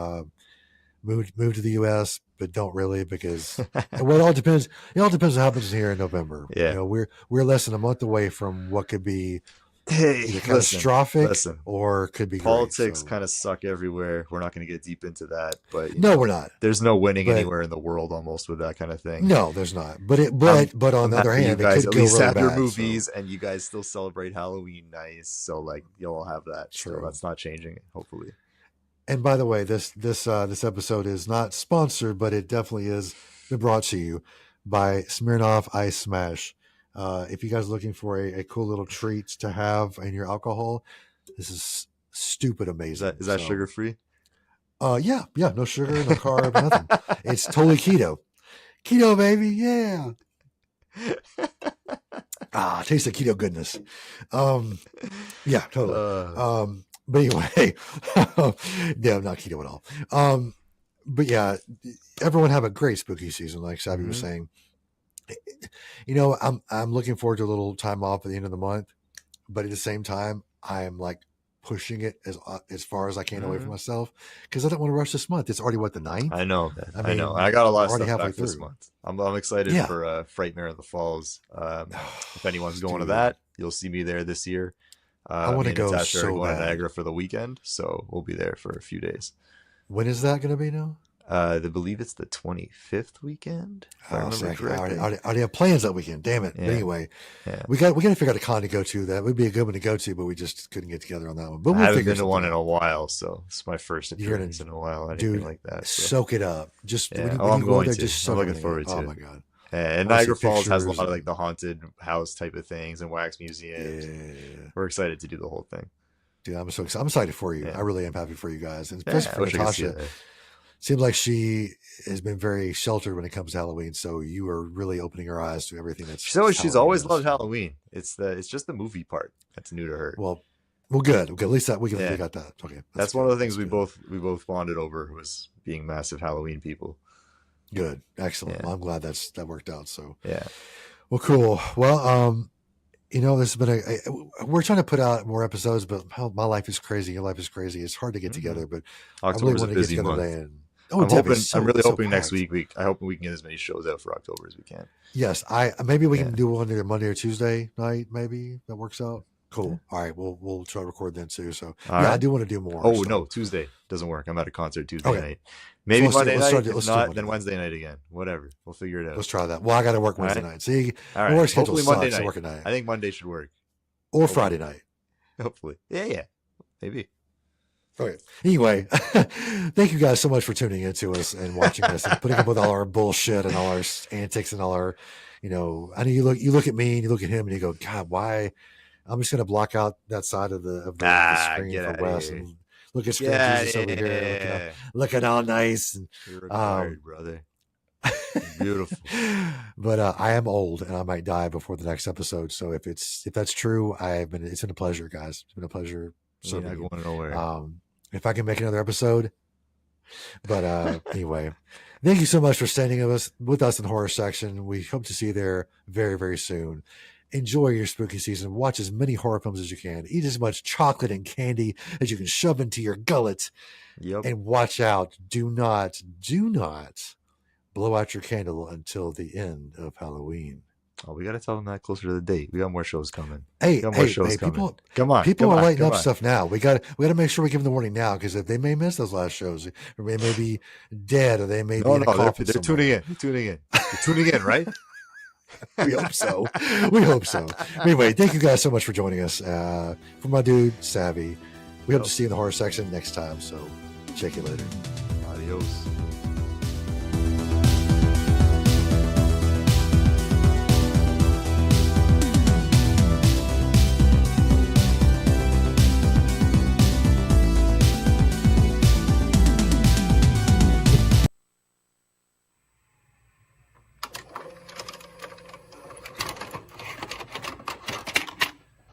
move to the U.S., but don't really because well, it all depends. It all depends on what happens here in November. Yeah. We're less than a month away from what could be Hey, either catastrophic listen. or could be Politics great. kind of suck everywhere. We're not going to get deep into that, but No, we're not. There's no winning anywhere in the world almost with that kind of thing. No, there's not. But on the other hand, you guys it could at least go really have your bad, movies, and you guys still celebrate Halloween nice. So like you'll all have that. True. So that's not changing, hopefully. And by the way, this episode is not sponsored, but it definitely is been brought to you by Smirnoff Ice Smash. If you guys are looking for a cool little treat to have in your alcohol, this is stupid amazing. Is that sugar free? Yeah, no sugar, no carb, nothing. It's totally keto, baby, yeah. Taste the keto goodness. Yeah, totally. But anyway, no, not keto at all. But yeah, everyone have a great spooky season, like Savvy was saying. I'm looking forward to a little time off at the end of the month, but at the same time, I'm like pushing it as far as I can away from myself because I don't want to rush this month. It's already the 9th. I know. I know. I got a lot of stuff back through this month. I'm excited for Frightmare of the Falls. If anyone's going to that, you'll see me there this year. I want to go so going bad. to Niagara for the weekend, so we'll be there for a few days. When is that going to be now? I believe it's the 25th weekend. I already have plans that weekend. Damn it! Yeah. But anyway, we got to figure out a con to go to. That would be a good one to go to, but we just couldn't get together on that one. But I haven't been to one in a while, so it's my first appearance in a while. Anything like that. So. Soak it up. Just when I'm you going go there, to. just I'm looking forward to it. Oh my god! And Niagara Falls has a lot of like the haunted house type of things and wax museums. Yeah. We're excited to do the whole thing. Dude, I'm so excited. I'm excited for you. Yeah. I really am happy for you guys, and especially for Natasha. Seems like she has been very sheltered when it comes to Halloween, so you are really opening her eyes to everything that's. She's always loved Halloween. It's just the movie part that's new to her. Well, good. Okay, at least that we got that. Okay, that's one of the things we both bonded over was being massive Halloween people. Good, excellent. Yeah. Well, I'm glad that worked out. So yeah. Well, cool. Well, this has been we're trying to put out more episodes, but my life is crazy. Your life is crazy. It's hard to get together, but October's I really want to get together today. I'm really hoping next week I hope we can get as many shows out for October as we can. Yes, maybe we can do one either Monday or Tuesday night. Maybe that works out. Cool. All right, we'll try to record then too. So I do want to do more. Oh no, Tuesday doesn't work. I'm at a concert Tuesday night. Maybe Monday night. If not, then Wednesday night again. Whatever. We'll figure it out. Let's try that. Well, I got to work Wednesday night. See, all right. Hopefully Monday night. I think Monday should work. Or Friday night. Hopefully. Yeah. Maybe. Okay. Anyway, thank you guys so much for tuning in to us and watching us and putting up with all our bullshit and all our antics and all our, I know you look at me and you look at him and you go, God, why? I'm just gonna block out that side of the screen for Wes and look at screen Jesus over here, looking all nice and you're required, brother. Beautiful. But I am old and I might die before the next episode. So if that's true, it's been a pleasure, guys. It's been a pleasure. You're not going nowhere. If I can make another episode. But anyway, thank you so much for staying with us in the horror section. We hope to see you there very, very soon. Enjoy your spooky season. Watch as many horror films as you can. Eat as much chocolate and candy as you can shove into your gullet. Yep. And watch out. Do not blow out your candle until the end of Halloween. Oh, we got to tell them that closer to the date. We got more shows coming. People are lighting up stuff now. We got to make sure we give them the warning now because if they may miss those last shows, or they may be dead, or they may be in a coffin. They're tuning in. You're tuning in, right? We hope so. Anyway, thank you guys so much for joining us. For my dude Savvy, we hope to see you in the horror section next time. So check you later. Adios.